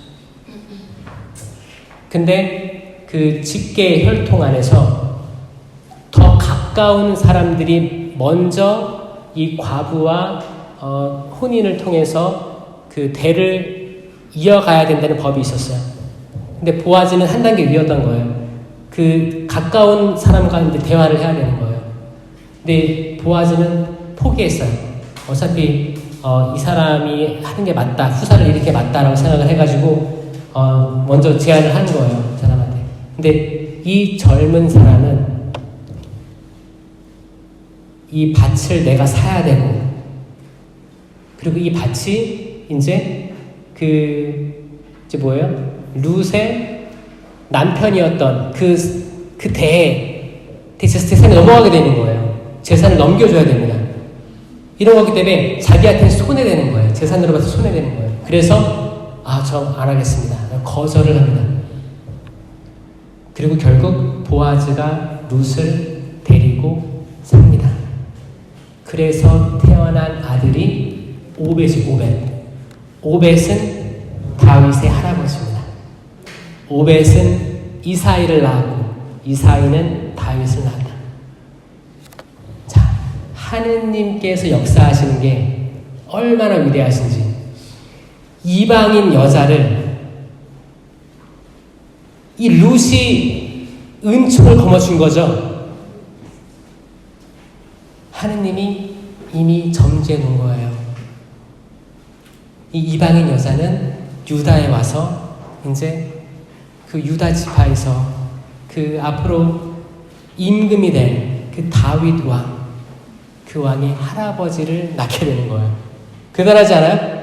근데 그 직계 혈통 안에서 더 가까운 사람들이 먼저 이 과부와 혼인을 통해서 그 대를 이어가야 된다는 법이 있었어요. 근데 보아즈는 한 단계 위였던 거예요. 그 가까운 사람과 이제 대화를 해야 되는 거예요. 근데 보아즈는 포기했어요. 어차피 이 사람이 하는 게 맞다, 후사를 이렇게 맞다라고 생각을 해가지고 먼저 제안을 하는 거예요, 이 사람한테. 근데 이 젊은 사람은 이 밭을 내가 사야 되고, 그리고 이 밭이 이제 이제 뭐예요? 룻의 남편이었던 그 대에 재산이 넘어가게 되는 거예요. 재산을 넘겨줘야 됩니다. 이런 거기 때문에 자기한테 손해되는 거예요. 재산으로 봐서 손해되는 거예요. 그래서 저 안 하겠습니다. 거절을 합니다. 그리고 결국 보아즈가 룻을 데리고 삽니다. 그래서 태어난 아들이 오벳이 오벳은 다윗의 할아버지입니다. 오벳은 이사이를 낳았고 이사이는 다윗을 낳았다. 자, 하느님께서 역사하시는 게 얼마나 위대하신지, 이방인 여자를 이 룻이 은총을 거머쥔 거죠. 하느님이 이미 점지해 놓은 거예요. 이 이방인 여자는 유다에 와서 이제 그 유다 지파에서 그 앞으로 임금이 될 그 다윗 왕, 그 왕의 할아버지를 낳게 되는 거예요. 대단하지 않아요?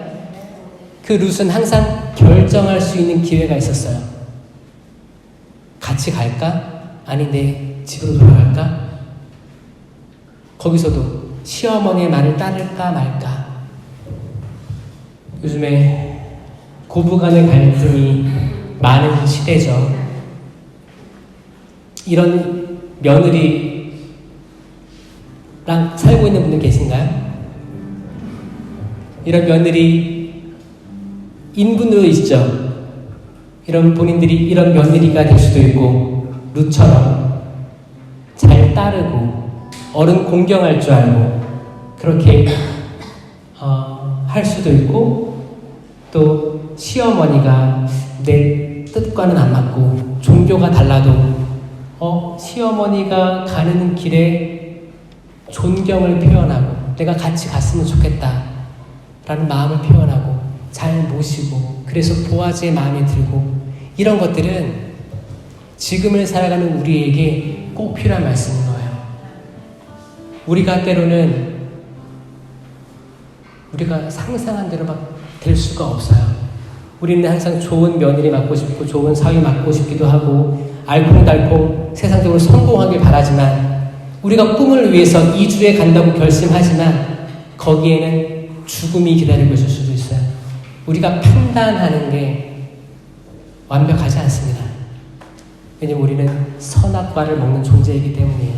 그 룻은 항상 결정할 수 있는 기회가 있었어요. 같이 갈까? 아니 내 집으로 돌아갈까? 거기서도 시어머니의 말을 따를까 말까. 요즘에 고부간의 갈등이 많은 시대죠. 이런 며느리랑 살고 있는 분들 계신가요? 이런 며느리 인분도 있죠. 이런 본인들이 이런 며느리가 될 수도 있고, 룻처럼 잘 따르고 어른 공경할 줄 알고 그렇게 할 수도 있고, 또 시어머니가 내 뜻과는 안 맞고 종교가 달라도 시어머니가 가는 길에 존경을 표현하고 내가 같이 갔으면 좋겠다 라는 마음을 표현하고 잘 모시고, 그래서 보아즈의 마음에 들고, 이런 것들은 지금을 살아가는 우리에게 꼭 필요한 말씀인 거예요. 우리가 때로는 우리가 상상한 대로 막 될 수가 없어요. 우리는 항상 좋은 며느리 맡고 싶고 좋은 사위 맡고 싶기도 하고 알콩달콩 세상적으로 성공하길 바라지만, 우리가 꿈을 위해서 이주에 간다고 결심하지만 거기에는 죽음이 기다리고 있을 수도 있어요. 우리가 판단하는 게 완벽하지 않습니다. 왜냐면 우리는 선악과를 먹는 존재이기 때문이에요.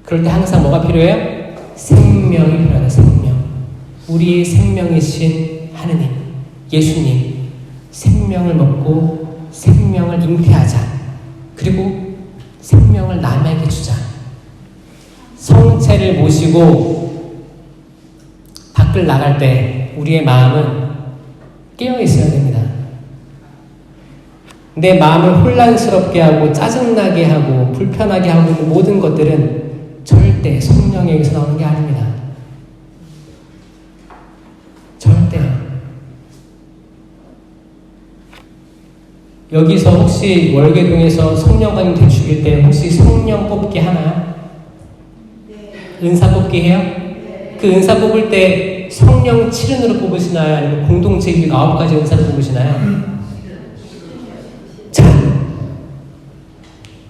그럴 때 항상 뭐가 필요해요? 생명이 필요하다. 생명. 우리의 생명이신 하느님, 예수님, 생명을 먹고 생명을 잉태하자. 그리고 생명을 남에게 주자. 성체를 모시고 밖을 나갈 때 우리의 마음은 깨어 있어야 됩니다. 내 마음을 혼란스럽게 하고 짜증나게 하고 불편하게 하고 있는 모든 것들은 절대 성령에게서 나오는 게 아닙니다. 절대. 여기서 혹시 월계동에서 성령관님 되추길 때 혹시 성령 뽑기 하나요? 네. 은사 뽑기 해요? 네. 그 은사 뽑을 때 성령 7은으로 뽑으시나요? 아니면 공동체 9가지 은사를 뽑으시나요? 자,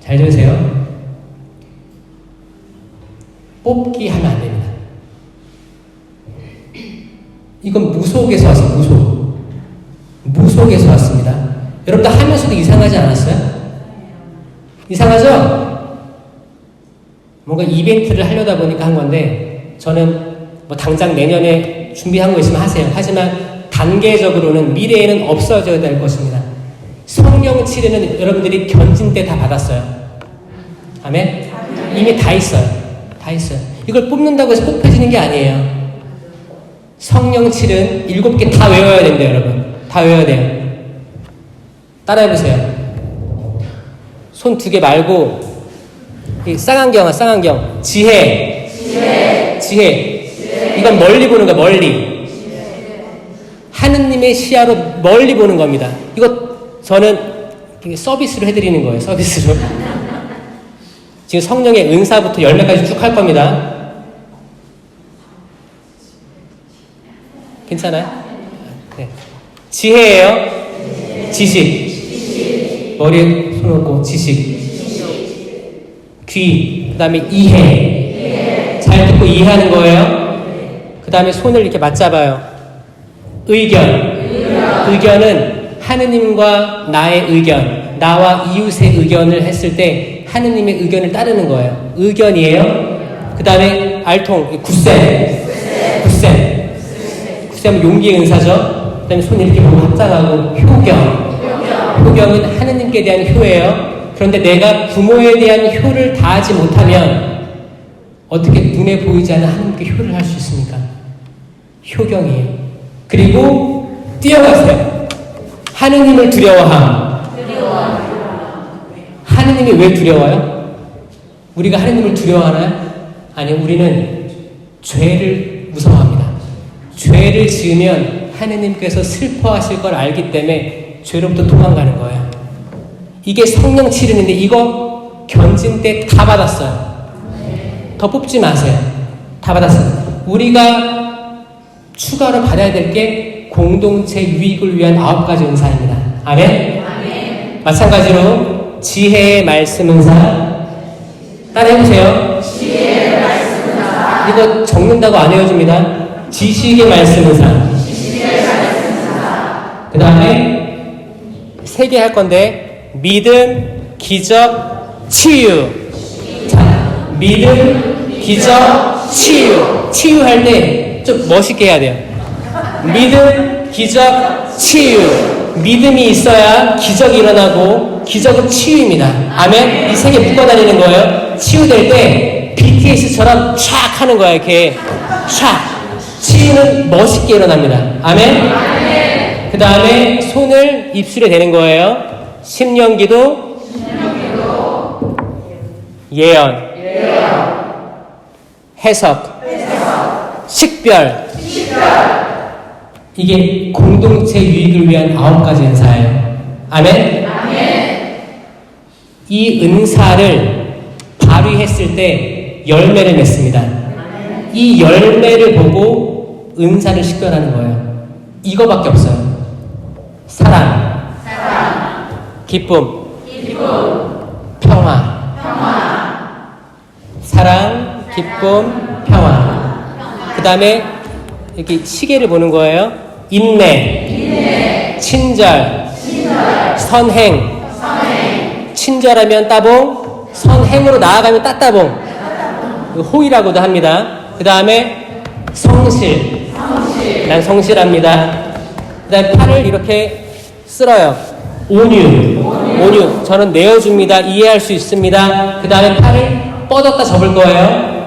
잘 들으세요. 뽑기 하면 안 됩니다. 이건 무속에서 왔어요. 무속에서 왔습니다. 여러분들 하면서도 이상하지 않았어요? 이상하죠? 뭔가 이벤트를 하려다 보니까 한 건데, 저는 뭐 당장 내년에 준비한 거 있으면 하세요. 하지만 단계적으로는 미래에는 없어져야 될 것입니다. 성령 치료는 여러분들이 견진 때 다 받았어요. 아멘? 이미 다 있어요. 다 있어요. 이걸 뽑는다고 해서 뽑혀지는 게 아니에요. 성령 7은 7개 다 외워야 됩니다, 여러분. 다 외워야 돼요. 따라해보세요. 손 2개 말고, 쌍안경. 지혜. 이건 멀리 보는 거야, 멀리. 하느님의 시야로 멀리 보는 겁니다. 이거 저는 서비스로 해드리는 거예요, 서비스로. 지금 성령의 은사부터 열매까지 쭉 할 겁니다. 괜찮아요? 네. 지혜예요. 지식. 머리에 손 얹고 지식. 귀. 그 다음에 이해. 잘 듣고 이해하는 거예요. 그 다음에 손을 이렇게 맞잡아요. 의견은 하느님과 나의 의견, 나와 이웃의 의견을 했을 때 하느님의 의견을 따르는 거예요. 의견이에요. 그 다음에 알통, 굳셈은 용기의 은사죠. 그 다음에 손 이렇게 보고 합장하고 효경은 하느님께 대한 효예요. 그런데 내가 부모에 대한 효를 다하지 못하면 어떻게 눈에 보이지 않는 하느님께 효를 할 수 있습니까? 효경이에요. 그리고 뛰어가세요. 하느님을 두려워함. 하느님이 왜 두려워요? 우리가 하느님을 두려워하나요? 아니, 우리는 죄를 무서워합니다. 죄를 지으면 하느님께서 슬퍼하실 걸 알기 때문에 죄로부터 도망가는 거예요. 이게 성령 치료인데 이거 견진 때 다 받았어요. 더 뽑지 마세요. 다 받았어요. 우리가 추가로 받아야 될 게 공동체 유익을 위한 9가지 은사입니다. 아멘? 마찬가지로 지혜의 말씀 은사. 따라해보세요. 지혜의 말씀 은사. 이거 적는다고 안 외워줍니다. 지식의 말씀 은사. 그 다음에 3개 할 건데, 믿음, 기적, 치유. 자, 믿음, 기적, 치유. 치유할 때 좀 멋있게 해야 돼요. 믿음, 기적, 치유. 믿음이 있어야 기적이 일어나고, 기적은 치유입니다. 아멘? 이 3개 묶어 다니는 거예요. 치유될 때 BTS처럼 촥 하는 거야, 이렇게. 촥. 치유는 멋있게 일어납니다. 아멘? 그 다음에 손을 입술에 대는 거예요. 심령기도, 예언, 해석, 식별. 이게 공동체 유익을 위한 9가지 은사예요. 아멘? 이 은사를 발휘했을 때 열매를 맺습니다. 이 열매를 보고 은사를 식별하는 거예요. 이거밖에 없어요. 사랑, 기쁨, 평화. 사랑, 기쁨, 평화. 그 다음에 이렇게 시계를 보는 거예요. 인내, 친절, 선행. 친절하면 따봉, 선행으로 나아가면 따따봉. 호의라고도 합니다. 그 다음에 성실. 난 성실합니다. 그 다음에 팔을 이렇게 쓸어요. 온유. 저는 내어줍니다. 이해할 수 있습니다. 그 다음에 팔을 뻗었다 접을 거예요.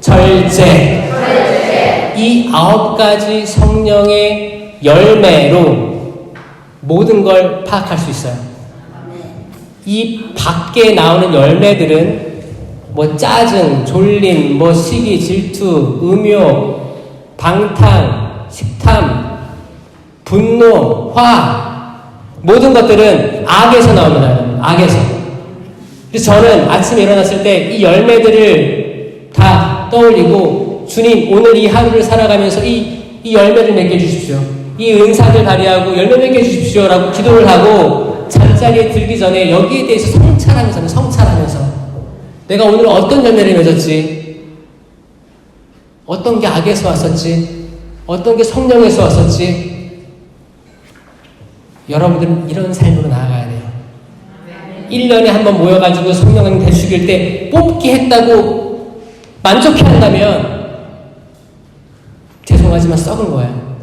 절제. 이 9가지 성령의 열매로 모든 걸 파악할 수 있어요. 이 밖에 나오는 열매들은 뭐 짜증, 졸림, 뭐 시기, 질투, 음욕, 방탕, 식탐, 분노, 화, 모든 것들은 악에서 나옵니다. 악에서. 그래서 저는 아침에 일어났을 때 이 열매들을 다 떠올리고 주님 오늘 이 하루를 살아가면서 이 열매를 맺게 해주십시오. 이 은사를 발휘하고 열매 맺게 해주십시오 라고 기도를 하고 잠자리에 들기 전에 여기에 대해서 성찰하면서 내가 오늘 어떤 열매를 맺었지, 어떤 게 악에서 왔었지, 어떤 게 성령에서 왔었지. 여러분들은 이런 삶으로 나아가야 돼요. 1년에 한 번 모여가지고 성령님 되시길 때 뽑기 했다고 만족해한다면 죄송하지만 썩은 거예요.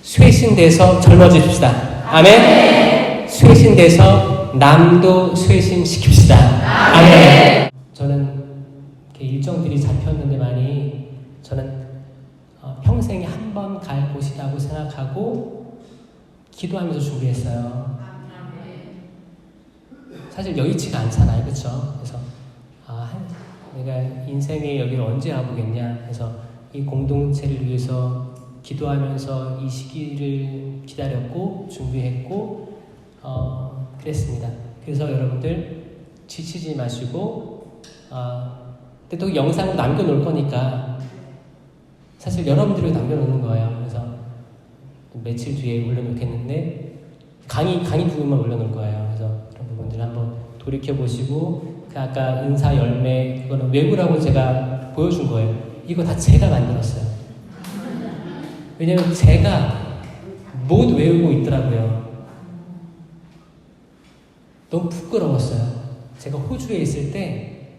쇠신돼서 젊어집시다. 아멘. 쇠신돼서 남도 쇠신시킵시다. 아멘. 저는 일정들이 잡혔는데 많이 저는 평생에 한 번 갈 곳이라고 생각하고 기도하면서 준비했어요. 사실 여의치가 않잖아요, 그렇죠? 그래서 내가 인생에 여기를 언제 와보겠냐 해서 이 공동체를 위해서 기도하면서 이 시기를 기다렸고 준비했고 그랬습니다. 그래서 여러분들 지치지 마시고 근데 또 영상을 남겨놓을 거니까 사실 여러분들이 남겨놓는 거예요. 그래서 며칠 뒤에 올려놓겠는데 강의 부분만 올려놓을 거예요. 그래서 그런 부분들 한번 돌이켜보시고 그 아까 은사 열매 그거는 외우라고 제가 보여준 거예요. 이거 다 제가 만들었어요. 왜냐면 제가 못 외우고 있더라고요. 너무 부끄러웠어요. 제가 호주에 있을 때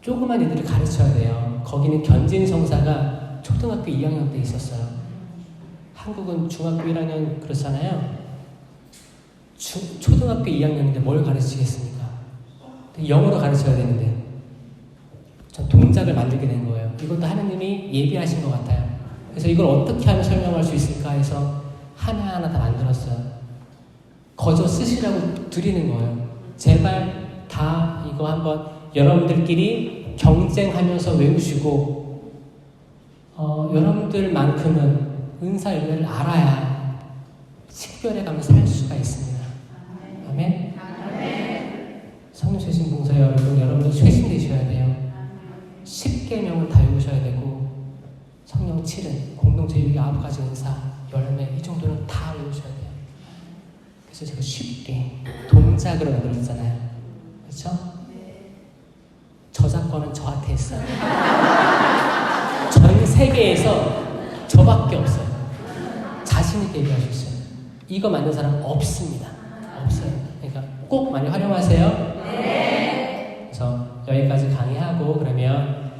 조그만 애들을 가르쳐야 돼요. 거기는 견진성사가 초등학교 2학년 때 있었어요. 한국은 중학교 1학년 그렇잖아요. 초등학교 2학년인데 뭘 가르치겠습니까? 영어로 가르쳐야 되는데 전 동작을 만들게 된 거예요. 이것도 하나님이 예비하신 것 같아요. 그래서 이걸 어떻게 하면 설명할 수 있을까 해서 하나하나 다 만들었어요. 거저 쓰시라고 드리는 거예요. 제발 다 이거 한번 여러분들끼리 경쟁하면서 외우시고 여러분들만큼은 은사 열매를 알아야 식별해 가면서 살 수가 있습니다. 아멘? 성령 쇄신 봉사 여러분들 쇄신 되셔야 돼요. 10계명을 다 외우셔야 되고 성령 7은 공동체 9가지 은사 열매 이 정도는 다 외우셔야 돼요. 그래서 제가 쉽게 동작으로 만들었잖아요. 그렇죠? 저작권은 저한테 있어요. 전 세계에서 저밖에 없어요. 자신 있게 얘기할 수 있어요. 이거 만든 사람 없습니다. 없어요. 그러니까 꼭 많이 활용하세요. 그래서 여기까지 강의하고 그러면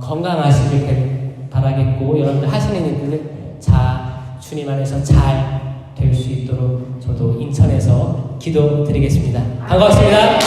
건강하시길 바라겠고 여러분들 하시는 일들 주님 안에서 잘 될 수 있도록 저도 인천에서 기도드리겠습니다. 반갑습니다.